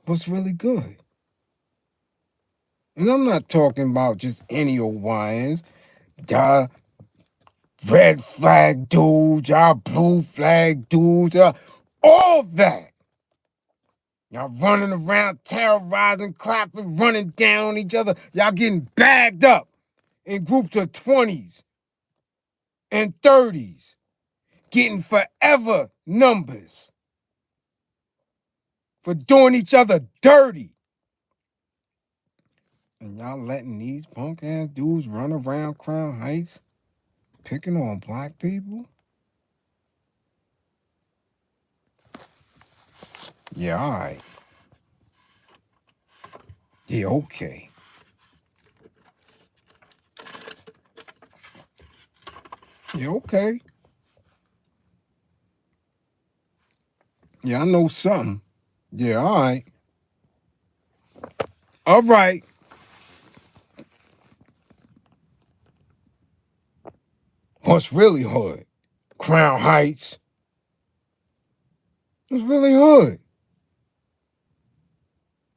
What's really good? And I'm not talking about just any old YNs. Y'all red flag dudes, y'all blue flag dudes, all that. Y'all running around, terrorizing, clapping, running down on each other. Y'all getting bagged up in groups of 20s and 30s, getting forever numbers for doing each other dirty. And y'all letting these punk ass dudes run around Crown Heights picking on black people? Yeah, all right. Yeah, okay. Yeah, okay. Yeah, I know something. Yeah, all right. All right. What's really hood? Crown Heights. What's really hood?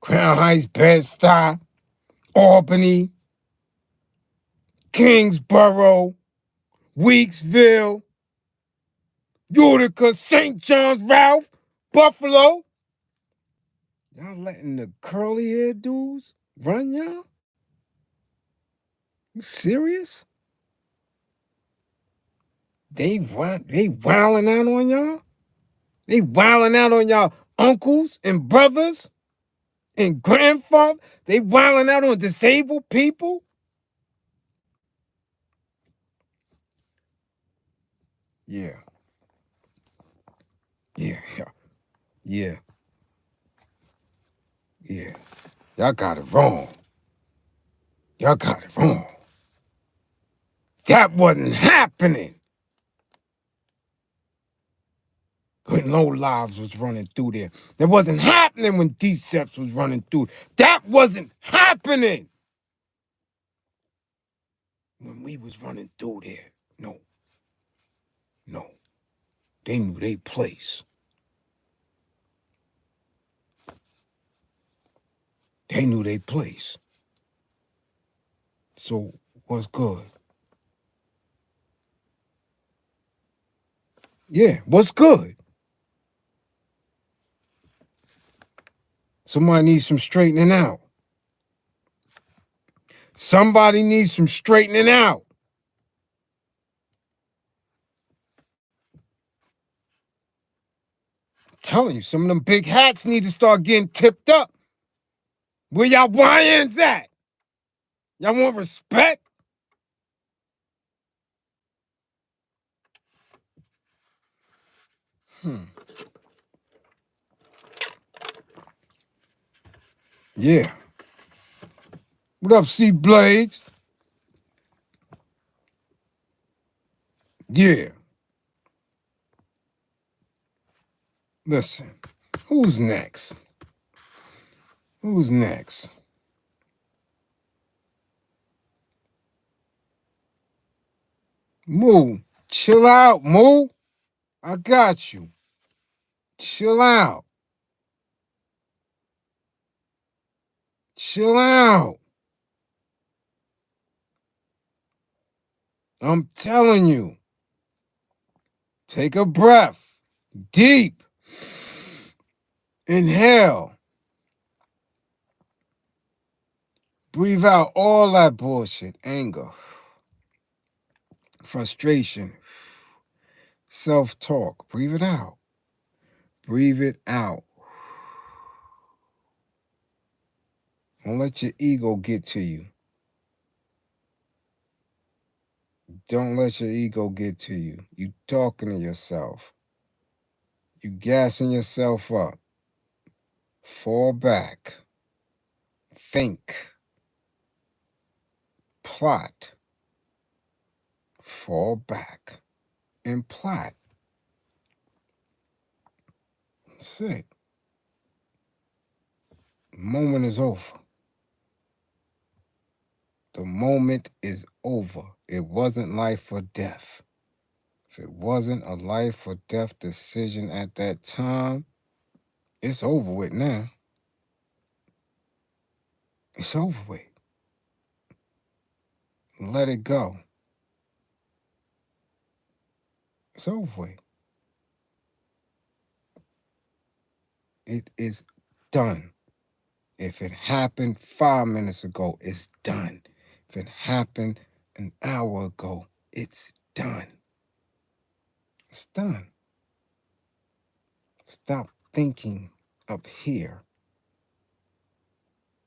Crown Heights, Bed-Stuy, Albany, Kingsborough, Weeksville, Utica, St. John's, Ralph, Buffalo. Y'all letting the curly-haired dudes run y'all? You serious? They wilding out on y'all? They wilding out on y'all uncles and brothers and grandfathers? They wilding out on disabled people? Yeah. Yeah. Yeah. Yeah. Y'all got it wrong. Y'all got it wrong. That wasn't happening when No Lives was running through there. That wasn't happening when Deceps was running through. That wasn't happening when we was running through there. No. No. They knew their place. They knew their place. So what's good? Yeah, what's good? Somebody needs some straightening out. Somebody needs some straightening out. I'm telling you, some of them big hats need to start getting tipped up. Where y'all YNs at? Y'all want respect? Yeah. What up, C Blades? Yeah. Listen, who's next? Who's next? Moo. Chill out, Moo. I got you. Chill out. Chill out. I'm telling you. Take a breath. Deep. Inhale. Breathe out all that bullshit. Anger. Frustration. Self-talk. Breathe it out. Breathe it out. Don't let your ego get to you. Don't let your ego get to you. You talking to yourself. You gassing yourself up. Fall back. Think. Plot. Fall back. And plot. That's it. The moment is over. The moment is over. It wasn't life or death. If it wasn't a life or death decision at that time, it's over with now. It's over with. Let it go. It's over with. It is done. If it happened 5 minutes ago, it's done. If it happened an hour ago, it's done. It's done. Stop thinking up here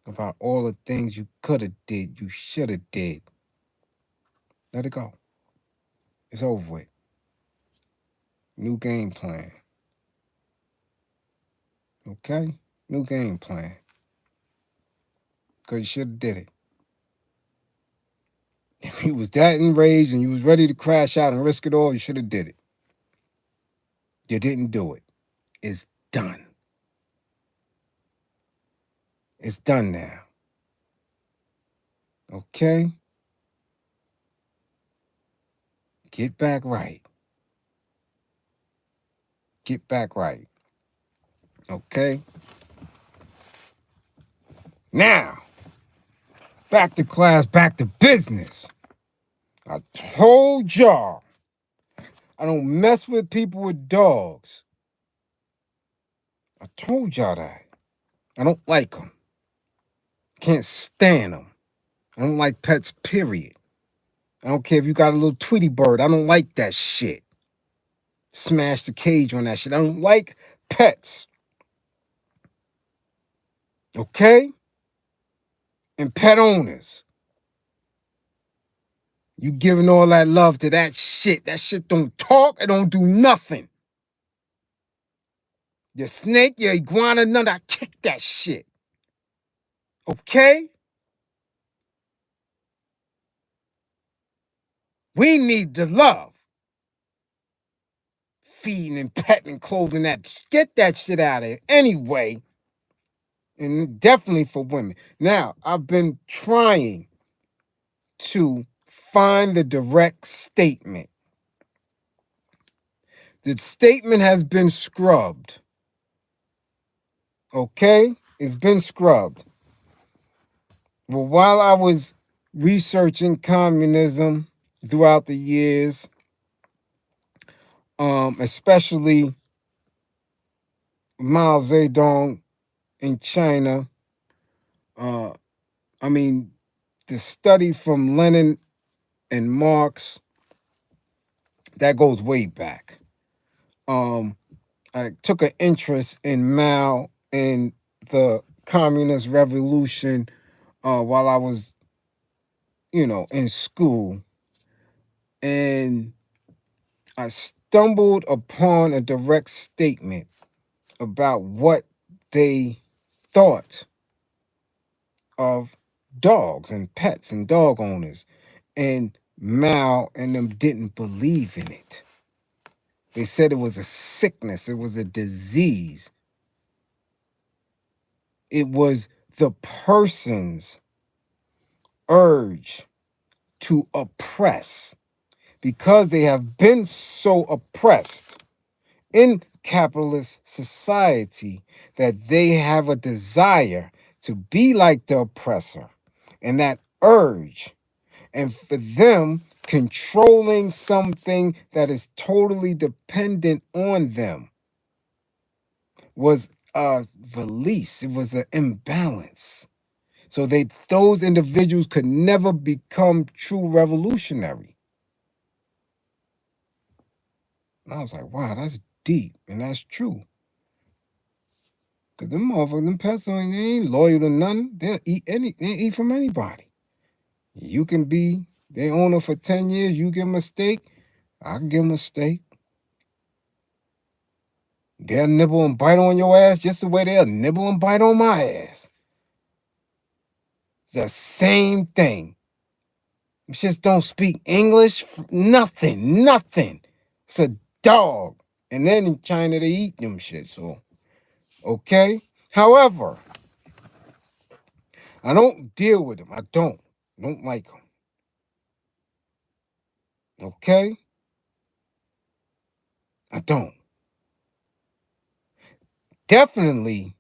about all the things you could have did, you should have did. Let it go. It's over with. New game plan. Okay? New game plan. Because you should have did it. If you was that enraged and you was ready to crash out and risk it all, you should have did it. You didn't do it. It's done. It's done now. Okay? Get back right. Get back right. Okay? Now, back to class, back to business. I told y'all, I don't mess with people with dogs. I told y'all that. I don't like them. Can't stand them. I don't like pets, period. I don't care if you got a little Tweety bird. I don't like that shit. Smash the cage on that shit. I don't like pets. Okay? And pet owners. You giving all that love to that shit. That shit don't talk. It don't do nothing. Your snake, your iguana, none. I kick that shit. Okay? We need the love. Feeding and petting and clothing that. Get that shit out of here. Anyway. And definitely for women. Now, I've been trying to find the direct statement. The statement has been scrubbed. Okay? It's been scrubbed. Well, while I was researching communism throughout the years, especially Mao Zedong in China, the study from Lenin and Marx, that goes way back. I took an interest in Mao and the communist revolution while I was, in school. And I stumbled upon a direct statement about what they thought of dogs and pets and dog owners. And Mao and them didn't believe in it. They said it was a sickness. It was a disease. It was the person's urge to oppress because they have been so oppressed in capitalist society that they have a desire to be like the oppressor and that urge. And for them controlling something that is totally dependent on them was a release. It was an imbalance. So those individuals could never become true revolutionary. And I was like, wow, that's deep, and that's true. Cause them motherfuckers, them pets, they ain't loyal to nothing. They eat from anybody. You can be their owner for 10 years. You give them a steak, I can give them a steak. They'll nibble and bite on your ass just the way they'll nibble and bite on my ass. It's the same thing. Them shits don't speak English. Nothing. It's a dog. And then in China, they eat them shit. So, okay. However, I don't deal with them. I don't like them. Okay? I don't. Definitely,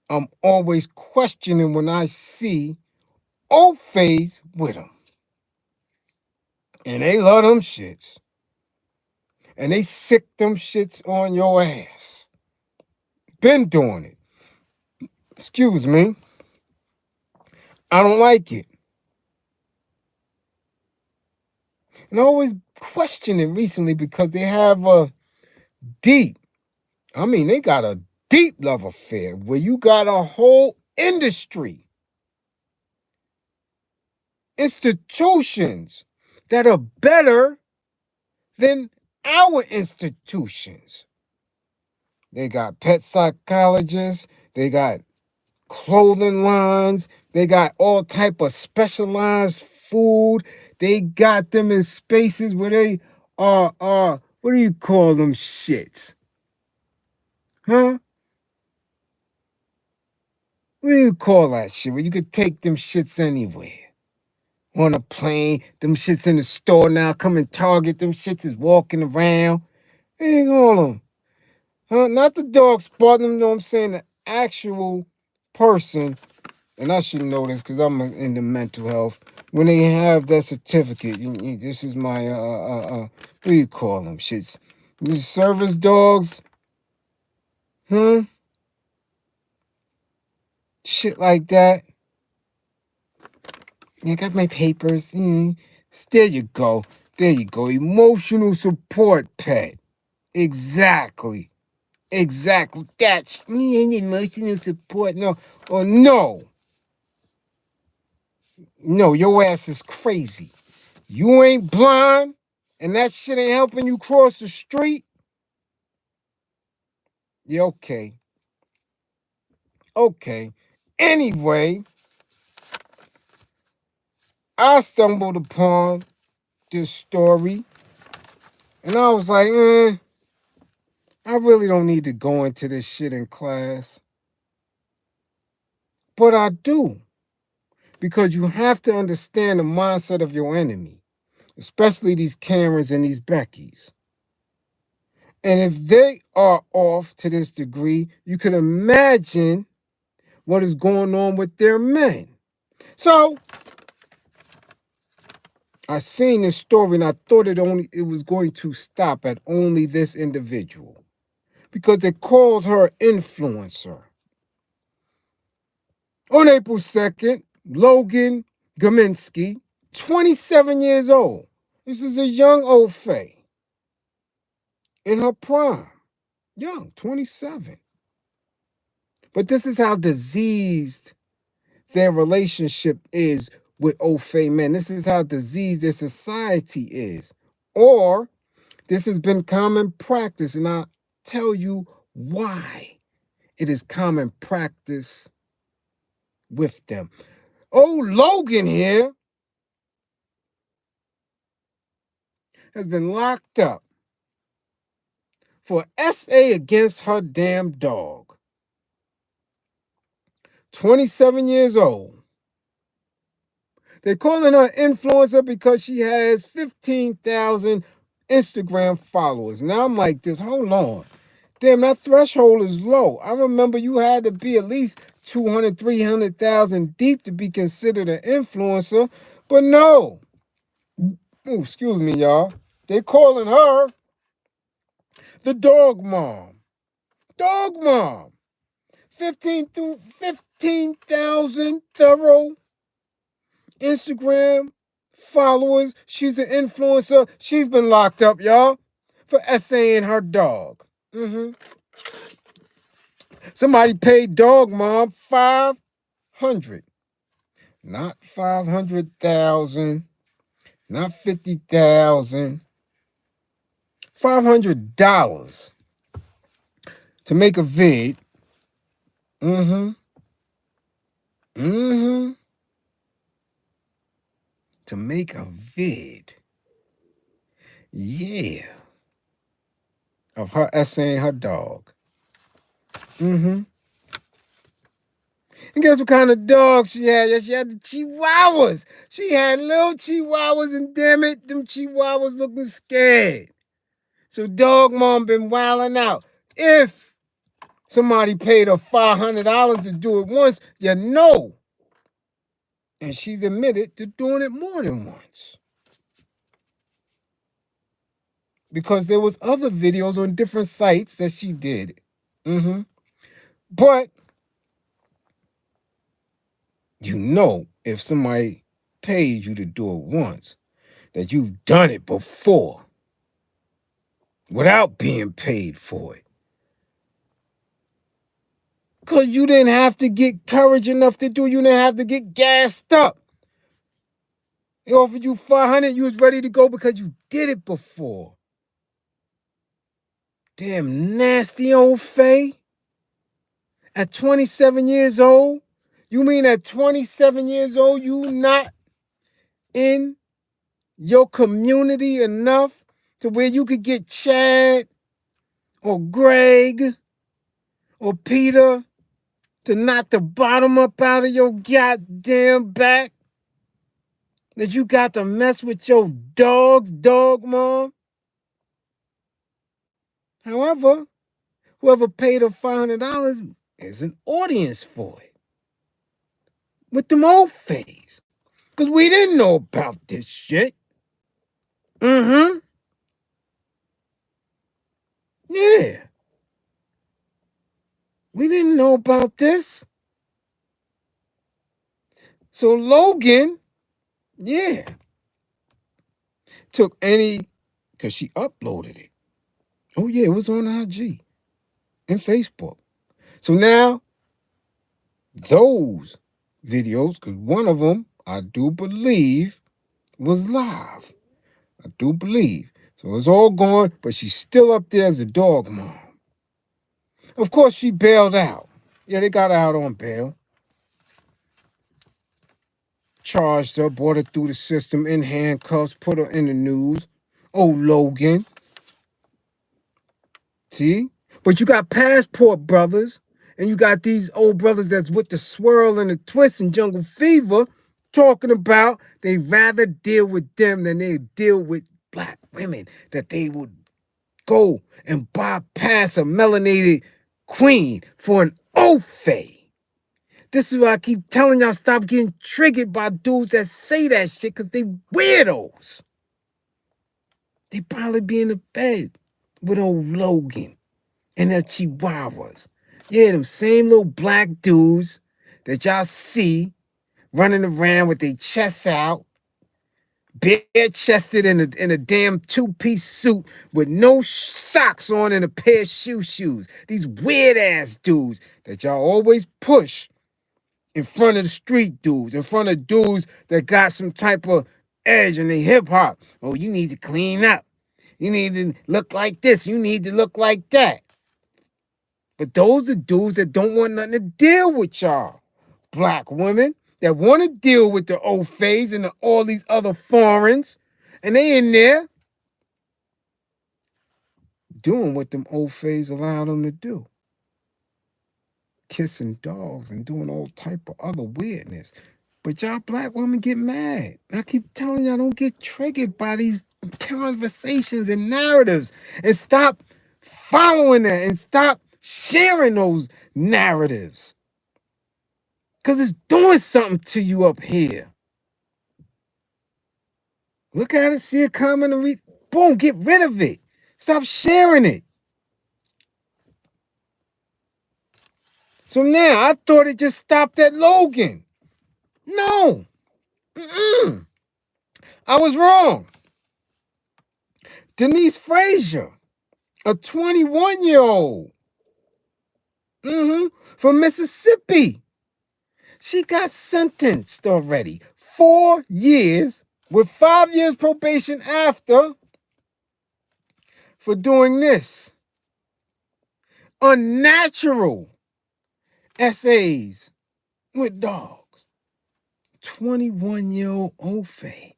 I'm always questioning when I see old phase with them. And they love them shits. And they sick them shits on your ass. Been doing it. Excuse me. I don't like it. And I always question it recently because they have a deep, they got a deep love affair where you got a whole industry, institutions that are better than our institutions. They got pet psychologists, they got clothing lines, they got all type of specialized food. They got them in spaces where they are what do you call them shits? Huh? What do you call that shit? Where you could take them shits anywhere. On a plane, them shits in the store now, come and Target, them shits is walking around. What do you call them? Huh? Not the dog spot, them, you know what I'm saying? The actual person, and I should know this because I'm into mental health. When they have that certificate, this is my, what do you call them shits? These service dogs? Shit like that. I got my papers. There you go. Emotional support pet. Exactly. That's me and emotional support. No. Or no. No, your ass is crazy. You ain't blind and that shit ain't helping you cross the street. Yeah, okay. Anyway, I stumbled upon this story and I was like, I really don't need to go into this shit in class. But I do. Because you have to understand the mindset of your enemy, especially these Karens and these Beckys. And if they are off to this degree, you can imagine what is going on with their men. So I seen this story and I thought it was going to stop at only this individual because they called her influencer. On April 2nd, Logan Gaminsky, 27 years old. This is a young old fae in her prime. Young, 27. But this is how diseased their relationship is with old fae men. This is how diseased their society is. Or this has been common practice, and I'll tell you why it is common practice with them. Old Logan here has been locked up for SA against her damn dog. 27 years old. They're calling her influencer because she has 15,000 Instagram followers. Now I'm like this, hold on. Damn, that threshold is low. I remember you had to be at least 200, 300,000 deep to be considered an influencer. But no, Ooh, excuse me, y'all. They calling her the dog mom. Dog mom. 15,000 thorough Instagram followers. She's an influencer. She's been locked up, y'all, for essaying her dog. Somebody paid dog mom 500, not 500,000, not 50,000, $500 to make a vid. To make a vid. Yeah. Of her essaying her dog. And guess what kind of dog she had? Yeah, she had the Chihuahuas. She had little Chihuahuas, and damn it, them Chihuahuas looking scared. So dog mom been wilding out. If somebody paid her $500 to do it once, you know. And she's admitted to doing it more than once. Because there was other videos on different sites that she did. But you know, if somebody paid you to do it once, that you've done it before without being paid for it. Because you didn't have to get courage enough to do it. You didn't have to get gassed up. They offered you 500, you was ready to go because you did it before. Damn nasty old Faye. At 27 years old? You mean at 27 years old, you not in your community enough to where you could get Chad or Greg or Peter to knock the bottom up out of your goddamn back? That you got to mess with your dog mom? However, whoever paid her $500 is an audience for it. With them old face. Because we didn't know about this shit. Yeah. We didn't know about this. So Logan, yeah, took any, because she uploaded it. Oh, yeah, it was on IG and Facebook. So now, those videos, because one of them, I do believe, was live. I do believe. So it's all gone, but she's still up there as a dog mom. Of course, she bailed out. Yeah, they got her out on bail. Charged her, brought her through the system in handcuffs, put her in the news. Oh, Logan. See? But you got Passport brothers, and you got these old brothers that's with the swirl and the twist and jungle fever talking about they rather deal with them than they deal with black women, that they would go and bypass a melanated queen for an Ofe. This is why I keep telling y'all stop getting triggered by dudes that say that shit, because they weirdos. They probably be in the bed with old Logan and their Chihuahuas. Yeah, them same little black dudes that y'all see running around with their chests out, bare-chested in a damn two-piece suit with no socks on and a pair of shoes. These weird-ass dudes that y'all always push in front of the street dudes, in front of dudes that got some type of edge in their hip-hop. Oh, you need to clean up. You need to look like this. You need to look like that. But those are dudes that don't want nothing to deal with y'all. Black women that want to deal with the Ofes and all these other foreigns. And they in there doing what them Ofes allow them to do. Kissing dogs and doing all type of other weirdness. But y'all black women get mad. I keep telling y'all, don't get triggered by these conversations and narratives. And stop following that and stop sharing those narratives. Because it's doing something to you up here. Look at it, see it coming, and boom, get rid of it. Stop sharing it. So now I thought it just stopped at Logan. No. Mm-mm. I was wrong. Denise Frazier, a 21-year-old from Mississippi. She got sentenced already. 4 years with 5 years probation after for doing this. Unnatural essays with dogs. 21-year-old Ofe.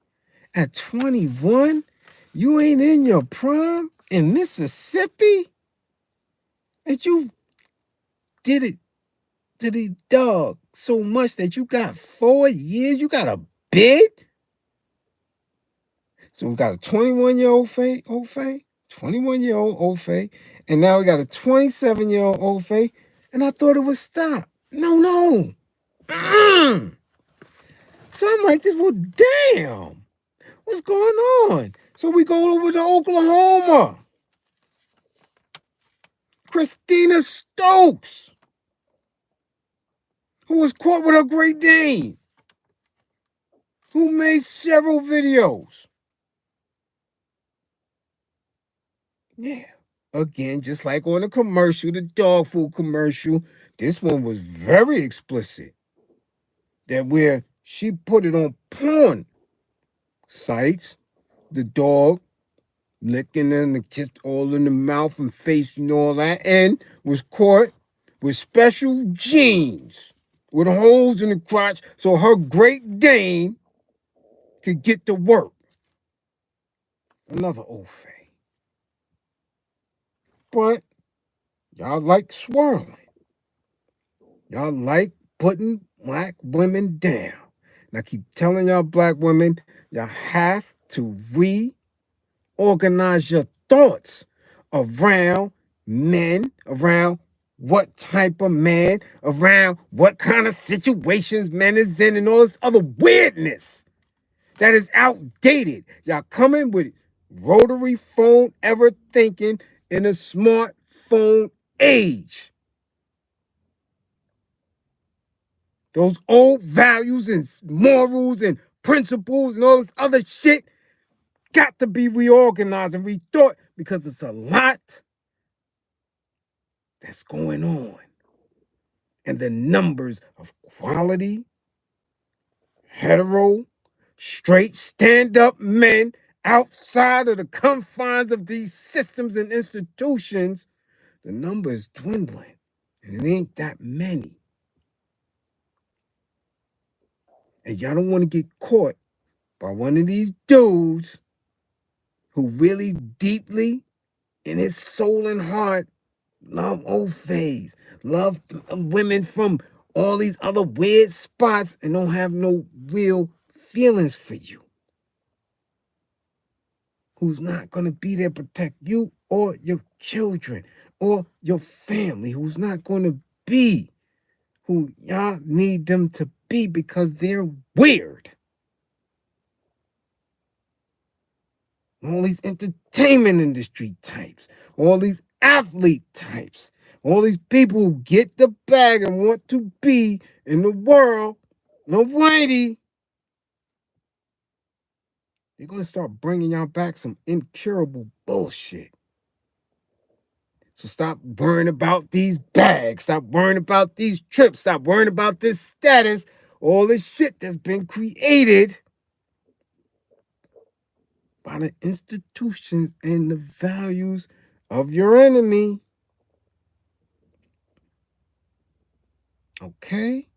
At 21, you ain't in your prime in Mississippi? And you did it to the dog so much that you got 4 years? You got a bid? So we got a 21-year-old Ofe, 21-year-old Ofe, and now we got a 27-year-old Ofe, and I thought it would stop. No. Mm. So I'm like, well, damn. What's going on? So we go over to Oklahoma. Christina Stokes, who was caught with her Great Dane, who made several videos. Yeah. Again, just like on the commercial, the dog food commercial, this one was very explicit. That where she put it on porn sites, the dog licking and just all in the mouth and face and all that, and was caught with special jeans with holes in the crotch so her Great Dane could get to work. Another Ofe. But y'all like swirling. Y'all like putting black women down. And I keep telling y'all black women, y'all have to reorganize your thoughts around men, around what type of man, around what kind of situations men is in, and all this other weirdness that is outdated. Y'all coming with rotary phone ever thinking in a smartphone age. Those old values and morals and principles and all this other shit got to be reorganized and rethought because it's a lot that's going on. And the numbers of quality, hetero, straight, stand-up men outside of the confines of these systems and institutions, the number is dwindling. And it ain't that many. And y'all don't want to get caught by one of these dudes who really deeply in his soul and heart love old phase, love women from all these other weird spots and don't have no real feelings for you. Who's not going to be there to protect you or your children or your family, who's not going to be who y'all need them to be because they're weird. All these entertainment industry types, all these athlete types, all these people who get the bag and want to be in the world, no whitey, they're going to start bringing y'all back some incurable bullshit. So stop worrying about these bags. Stop worrying about these trips. Stop worrying about this status. All this shit that's been created by the institutions and the values of your enemy. Okay?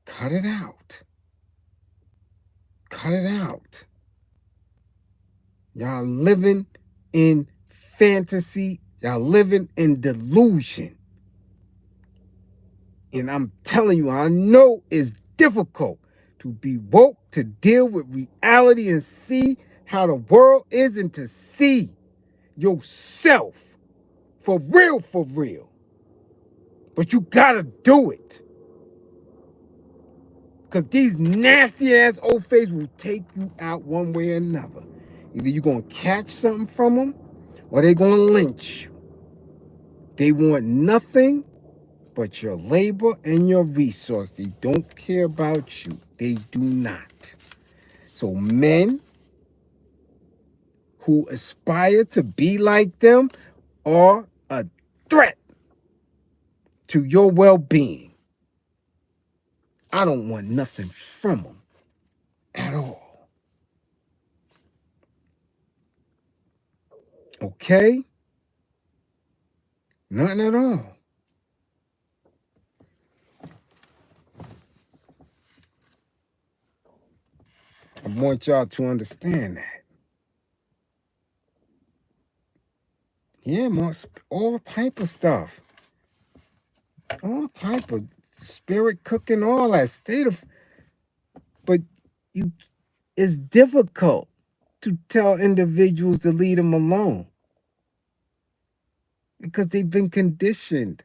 Cut it out. Cut it out. Y'all living in fantasy. Y'all living in delusion. And I'm telling you, I know it's difficult to be woke, to deal with reality and see how the world is and to see yourself for real, for real. But you gotta do it. Because these nasty-ass old faces will take you out one way or another. Either you're going to catch something from them, or they're going to lynch you. They want nothing but your labor and your resource. They don't care about you. They do not. So men who aspire to be like them are a threat to your well-being. I don't want nothing from them at all. Okay? Nothing at all. I want y'all to understand that. Yeah, all type of stuff. All type of spirit cooking, all that state of... But it's difficult to tell individuals to leave them alone because they've been conditioned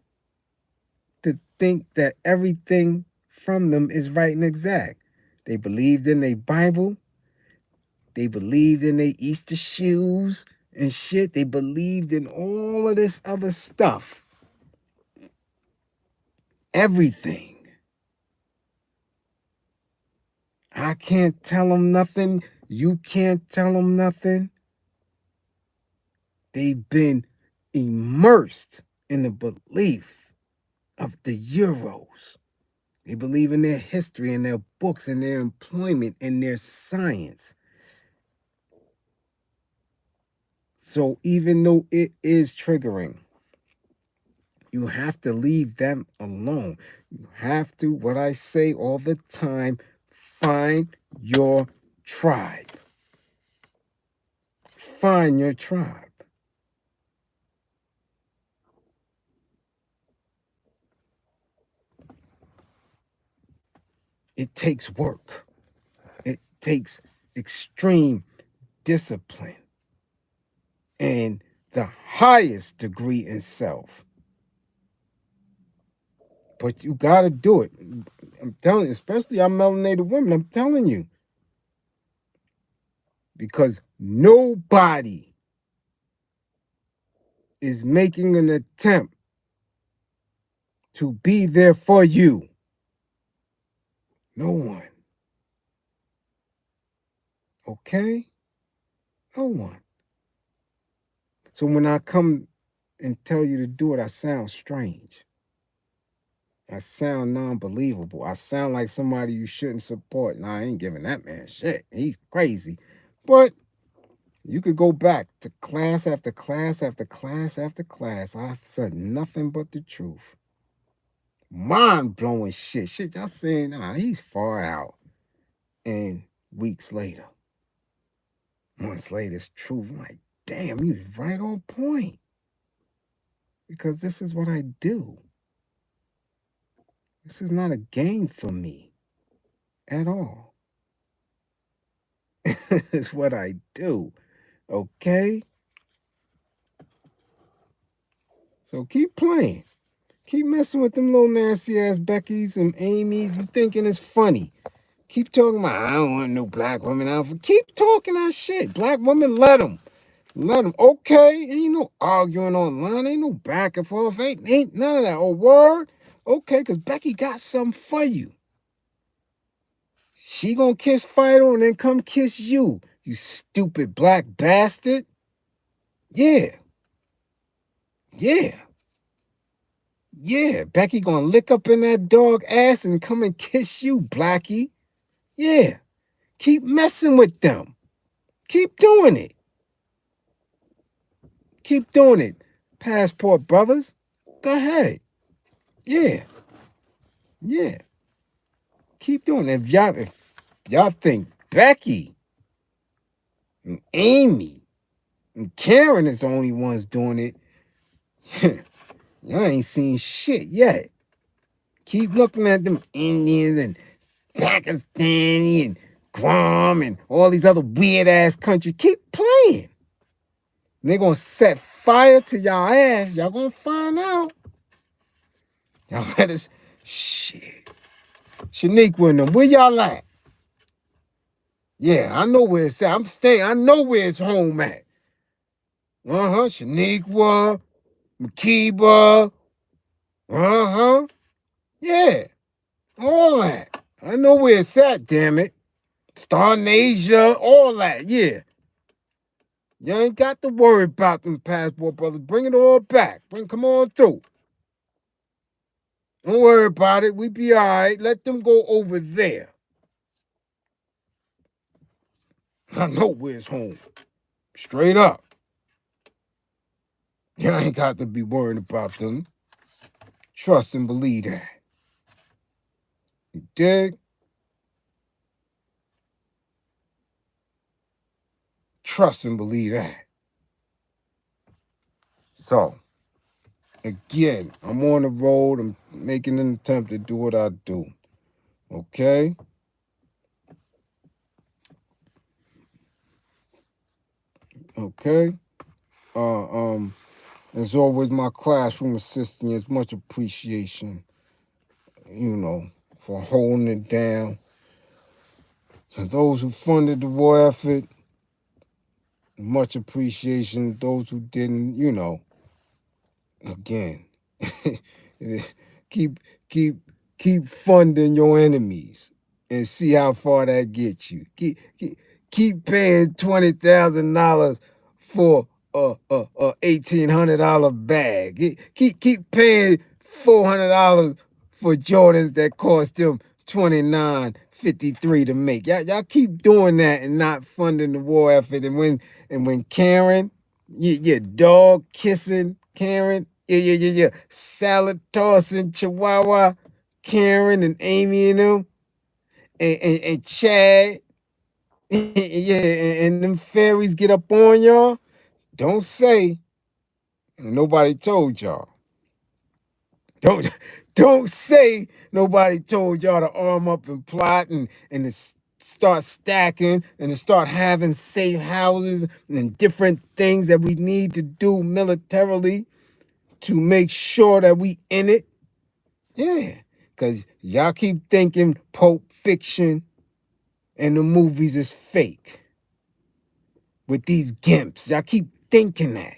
to think that everything from them is right and exact. They believed in their Bible. They believed in their Easter shoes and shit. They believed in all of this other stuff. Everything. I can't tell them nothing. You can't tell them nothing. They've been immersed in the belief of the Euros. They believe in their history and their books and their employment and their science. So even though it is triggering, you have to leave them alone. You have to, what I say all the time, find your tribe. Find your tribe. It takes work. It takes extreme discipline and the highest degree in self. But you got to do it. I'm telling you, especially our melanated women, I'm telling you. Because nobody is making an attempt to be there for you. No one. Okay? No one. So when I come and tell you to do it, I sound strange. I sound non-believable. I sound like somebody you shouldn't support. Nah, I ain't giving that man shit. He's crazy. But you could go back to class after class after class after class. I've said nothing but the truth. Mind-blowing shit. Shit, y'all saying, nah, he's far out. And weeks later, months later, it's truth. I'm like, damn, you was right on point. Because this is what I do. This is not a game for me at all. It's what I do. Okay? So keep playing. Keep messing with them little nasty ass Beckys and Amy's. You thinking it's funny. Keep talking about, I don't want no black women out. Keep talking that shit. Black women, let them. Let them. Okay? Ain't no arguing online. Ain't no back and forth. Ain't none of that. Oh, word? Okay, because Becky got something for you. She gonna kiss Fido and then come kiss you, you stupid black bastard. Yeah. Yeah. Yeah. Becky gonna lick up in that dog ass and come and kiss you, Blackie. Yeah. Keep messing with them. Keep doing it. Keep doing it. Passport brothers. Go ahead. Yeah. Yeah. Keep doing it. If y'all think Becky and Amy and Karen is the only ones doing it, y'all ain't seen shit yet. Keep looking at them Indians and Pakistani and Guam and all these other weird ass countries. Keep playing. And they're gonna set fire to y'all ass. Y'all gonna find out. Y'all let us shit. Shaniqua and them, where y'all at? Yeah, I know where it's at. I'm staying. I know where it's home at. Shaniqua, Makiba. Yeah, all that. I know where it's at, damn it. Star Asia, all that, yeah. You ain't got to worry about them passport brothers. Bring it all back. Come on through. Don't worry about it. We be all right. Let them go over there. I know where it's home. Straight up. You ain't got to be worried about them. Trust and believe that. You dig? Trust and believe that. So, again, I'm on the road. I'm making an attempt to do what I do. Okay? Okay? As always, my classroom assistant is much appreciation, for holding it down. To those who funded the war effort, much appreciation. Those who didn't, again, keep keep funding your enemies and see how far that gets you. Keep paying $20,000 for a $1,800 bag. Keep paying $400 for Jordans that cost them $29.53 to make. Y'all keep doing that and not funding the war effort. And when Karen, your dog kissing Karen, yeah, salad tossing Chihuahua Karen and Amy and them, and Chad, yeah, and them fairies get up on y'all. Don't say nobody told y'all. Don't say nobody told y'all to arm up and plot and to start stacking and to start having safe houses and different things that we need to do militarily to make sure that we in it. Yeah, because y'all keep thinking Pulp Fiction and the movies is fake with these gimps. Y'all keep thinking that.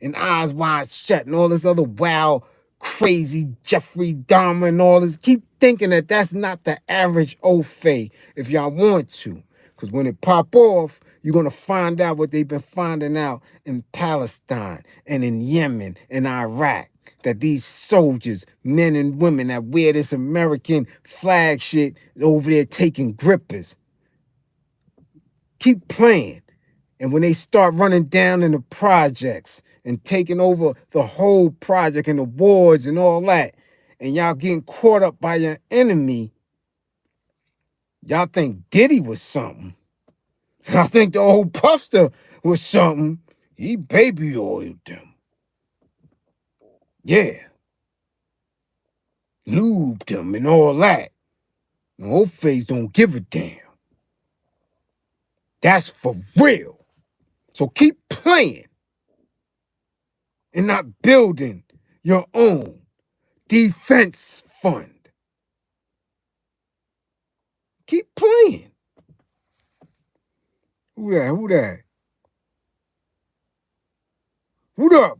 And Eyes Wide Shut and all this other wild, crazy Jeffrey Dahmer and all this. Keep thinking that that's not the average Ofe if y'all want to. Because when it pop off, you're going to find out what they've been finding out in Palestine and in Yemen and Iraq. That these soldiers, men and women that wear this American flag shit over there taking grippers. Keep playing. And when they start running down in the projects and taking over the whole project and the wards and all that, and y'all getting caught up by your enemy, y'all think Diddy was something. I think the old Puffster was something. He baby oiled them. Yeah. Lubed them and all that. And old face don't give a damn. That's for real. So keep playing and not building your own defense fund. Keep playing. Who that? What up?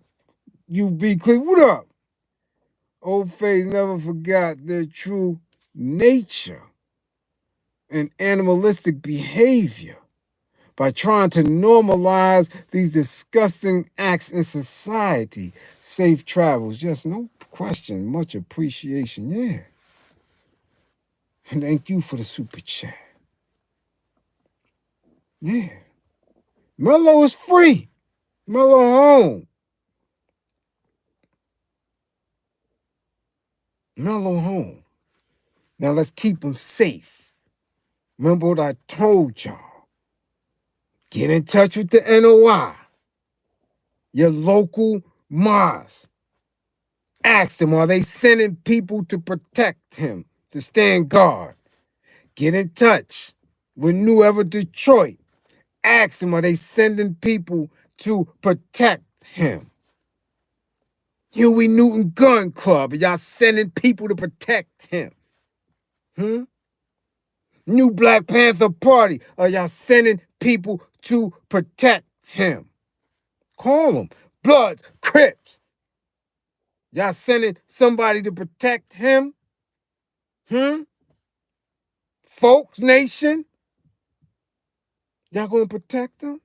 You be clear. What up? Old face never forgot their true nature and animalistic behavior by trying to normalize these disgusting acts in society. Safe travels, just no question. Much appreciation, yeah. And thank you for the super chat. Yeah. Mello is free. Mello home. Mello home. Now let's keep him safe. Remember what I told y'all. Get in touch with the NOI. Your local mosque. Ask them, are they sending people to protect him, to stand guard? Get in touch with New Ever Detroit. Ask them, are they sending people to protect him? Huey Newton Gun Club, are y'all sending people to protect him? New Black Panther Party. Are y'all sending people to protect him? Call them Bloods, Crips. Y'all sending somebody to protect him? Folks Nation? Y'all gonna protect him?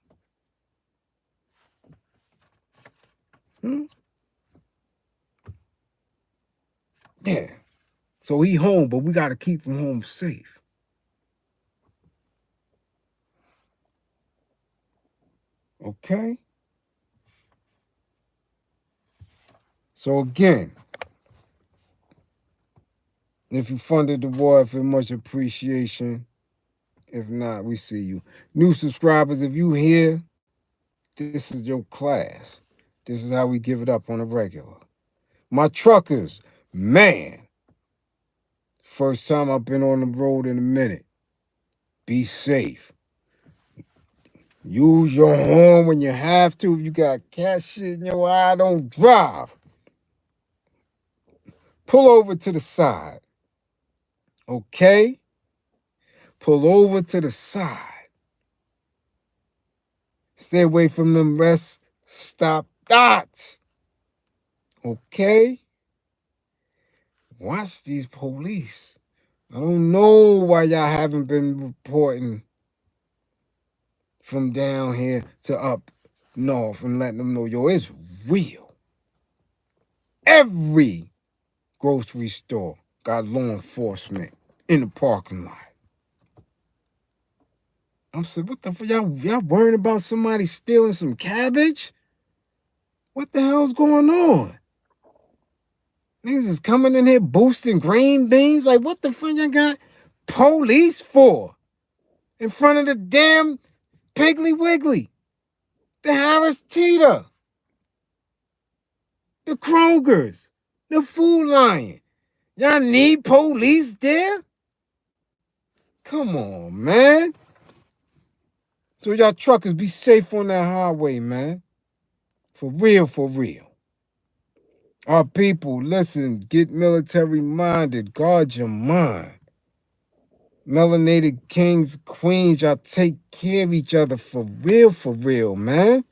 Yeah. So he home, but we gotta keep him home safe. Okay? So again, if you funded the war, for much appreciation. If not, we see you. New subscribers, if you here, this is your class. This is how we give it up on a regular. My truckers, man. First time I've been on the road in a minute. Be safe. Use your horn when you have to. If you got cat shit in your eye, don't drive. Pull over to the side. Okay? Pull over to the side. Stay away from them rest stop dots. Okay? Watch these police. I don't know why y'all haven't been reporting from down here to up north and letting them know, yo, it's real. Every grocery store got law enforcement in the parking lot. I'm saying, what the fuck? Y'all worrying about somebody stealing some cabbage? What the hell's going on? Niggas is coming in here boosting green beans? Like, what the fuck y'all got police for? In front of the damn Piggly Wiggly, the Harris Teeter, the Krogers, the Food Lion. Y'all need police there? Come on, man. So y'all truckers be safe on that highway, man. For real, for real. Our people, listen, get military minded. Guard your mind. Melanated kings, queens, y'all take care of each other for real, man.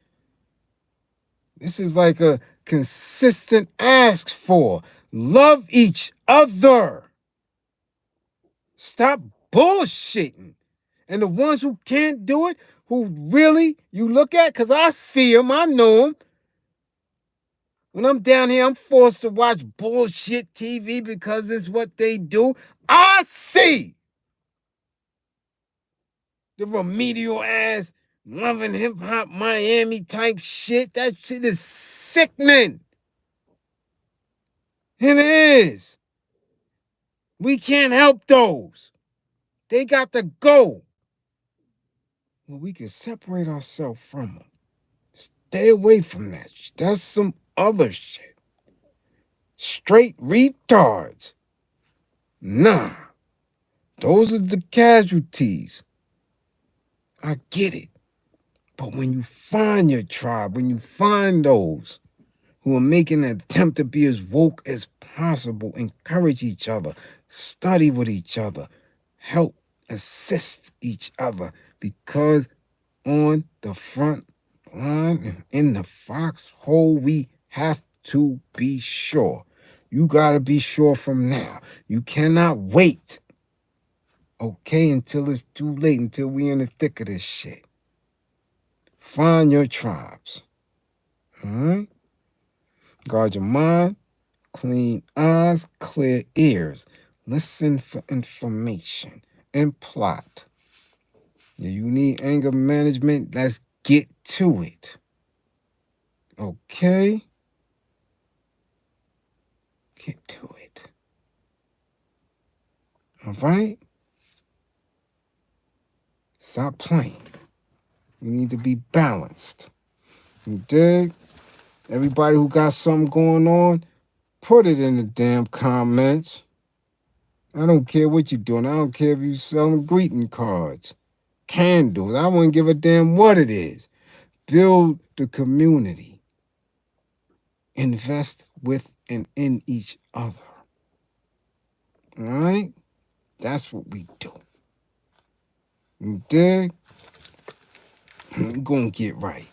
This is like a consistent ask for. Love each other. Stop bullshitting. And the ones who can't do it, who really you look at, because I see them, I know them. When I'm down here, I'm forced to watch bullshit TV because it's what they do. I see the remedial ass, loving hip hop Miami type shit. That shit is sickening. And it is. We can't help those. They got to go. Well, we can separate ourselves from them. Stay away from that. That's some other shit. Straight retards. Nah. Those are the casualties. I get it. But when you find your tribe, when you find those who are making an attempt to be as woke as possible, encourage each other, study with each other, help assist each other, because on the front line and in the foxhole, we have to be sure. You got to be sure from now. You cannot wait, okay, until it's too late, until we in the thick of this shit. Find your tribes, all right? Guard your mind, clean eyes, clear ears. Listen for information and plot. Yeah, you need anger management, let's get to it. Okay? Get to it. All right? Stop playing. You need to be balanced. You dig? Everybody who got something going on, put it in the damn comments. I don't care what you're doing. I don't care if you're selling greeting cards, candles. I wouldn't give a damn what it is. Build the community. Invest with and in each other. All right? That's what we do. You dig? We're gonna get right.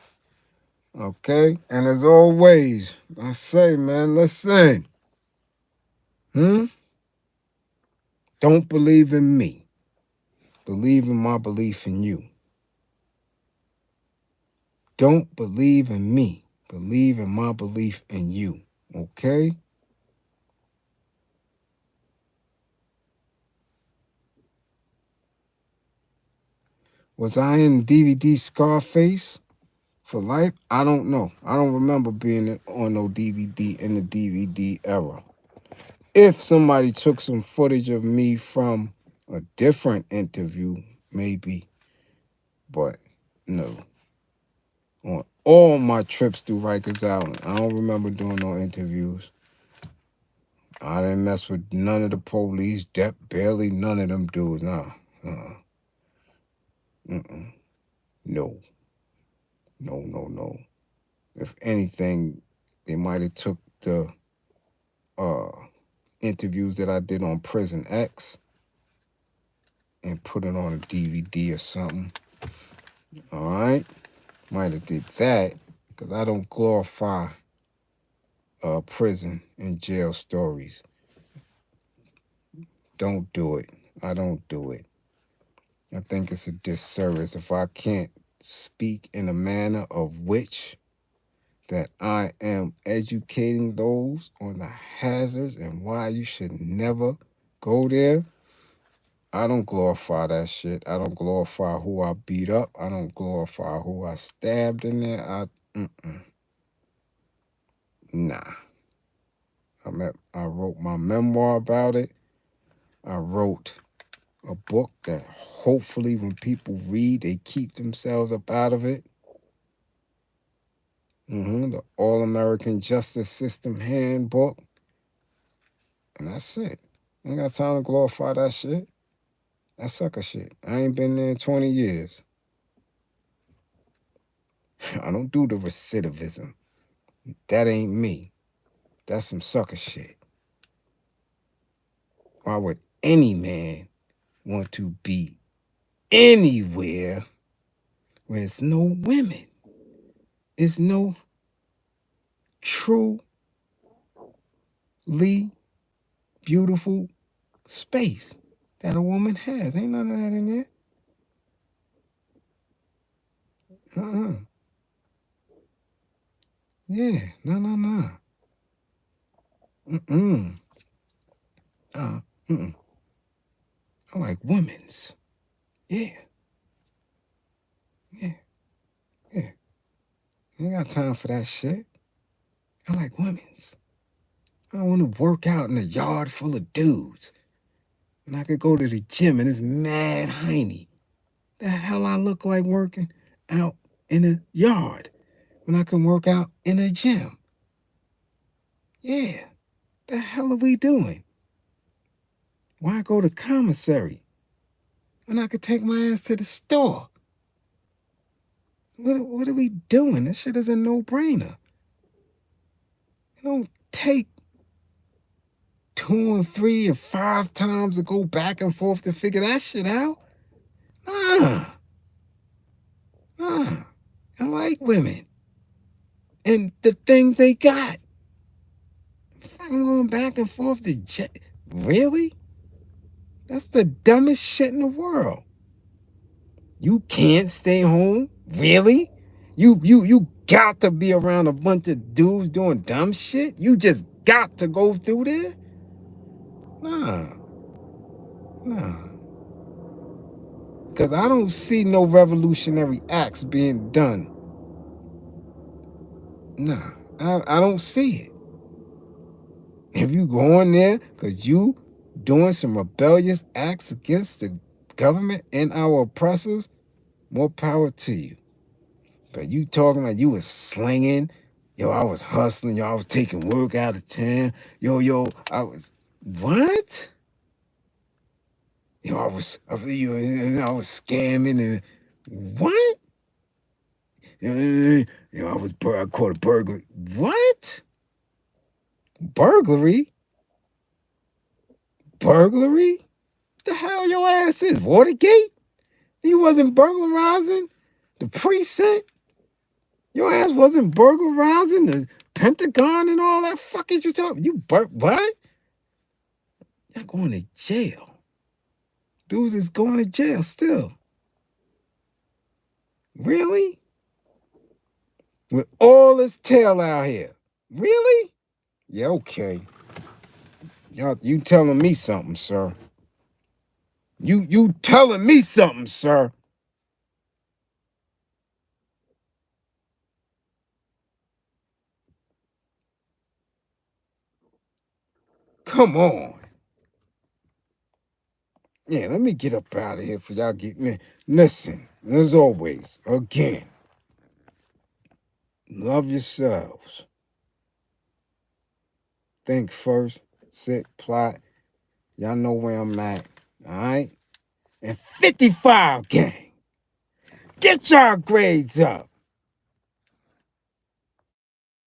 Okay? And as always, I say, man, listen. Don't believe in me. Believe in my belief in you. Don't believe in me. Believe in my belief in you. Okay? Was I in DVD Scarface for life? I don't know. I don't remember being on no DVD in the DVD era. If somebody took some footage of me from a different interview, maybe. But no. On all my trips through Rikers Island, I don't remember doing no interviews. I didn't mess with none of the police, barely none of them dudes. Nah. No. No. If anything, they might have took the interviews that I did on Prison X and put it on a DVD or something. All right? Might have did that because I don't glorify prison and jail stories. Don't do it. I don't do it. I think it's a disservice if I can't speak in a manner of which that I am educating those on the hazards and why you should never go there. I don't glorify that shit. I don't glorify who I beat up. I don't glorify who I stabbed in there. Nah. I wrote my memoir about it. I wrote a book that hopefully when people read, they keep themselves up out of it. The All-American Justice System Handbook. And that's it. Ain't got time to glorify that shit. That sucker shit. I ain't been there in 20 years. I don't do the recidivism. That ain't me. That's some sucker shit. Why would any man want to be anywhere where there's no women? There's no truly beautiful space that a woman has. Ain't none of that in there. Yeah, no. I like women's. Yeah. Ain't got time for that shit. I like women's. I don't want to work out in a yard full of dudes. And I could go to the gym and it's mad hiney. The hell I look like working out in a yard when I can work out in a gym? Yeah. The hell are we doing? Why go to commissary when I could take my ass to the store? What are we doing? This shit is a no-brainer. It don't take 2 and 3 and 5 times to go back and forth to figure that shit out. Nah. I like women. And the things they got. I'm going back and forth to really? That's the dumbest shit in the world. You can't stay home? Really? You got to be around a bunch of dudes doing dumb shit? You just got to go through there? Nah. Because I don't see no revolutionary acts being done. Nah. I don't see it. If you going there because you doing some rebellious acts against the government and our oppressors, more power to you. But you talking like you was slinging, I was hustling, I was taking work out of town, I was, what? I was scamming and what? I caught a burglary. What? Burglary? The hell your ass is? Watergate? He wasn't burglarizing the precinct. Your ass wasn't burglarizing the Pentagon and all that. Fuck is you talking? You what? You're going to jail. Dudes is going to jail still. Really? With all this tail out here. Really? Yeah, okay. Y'all, you telling me something, sir. You telling me something, sir. Come on. Yeah, let me get up out of here for y'all get me. Listen, as always, again, love yourselves. Think first, sit, plot. Y'all know where I'm at, all right? And 55 gang. Get y'all grades up.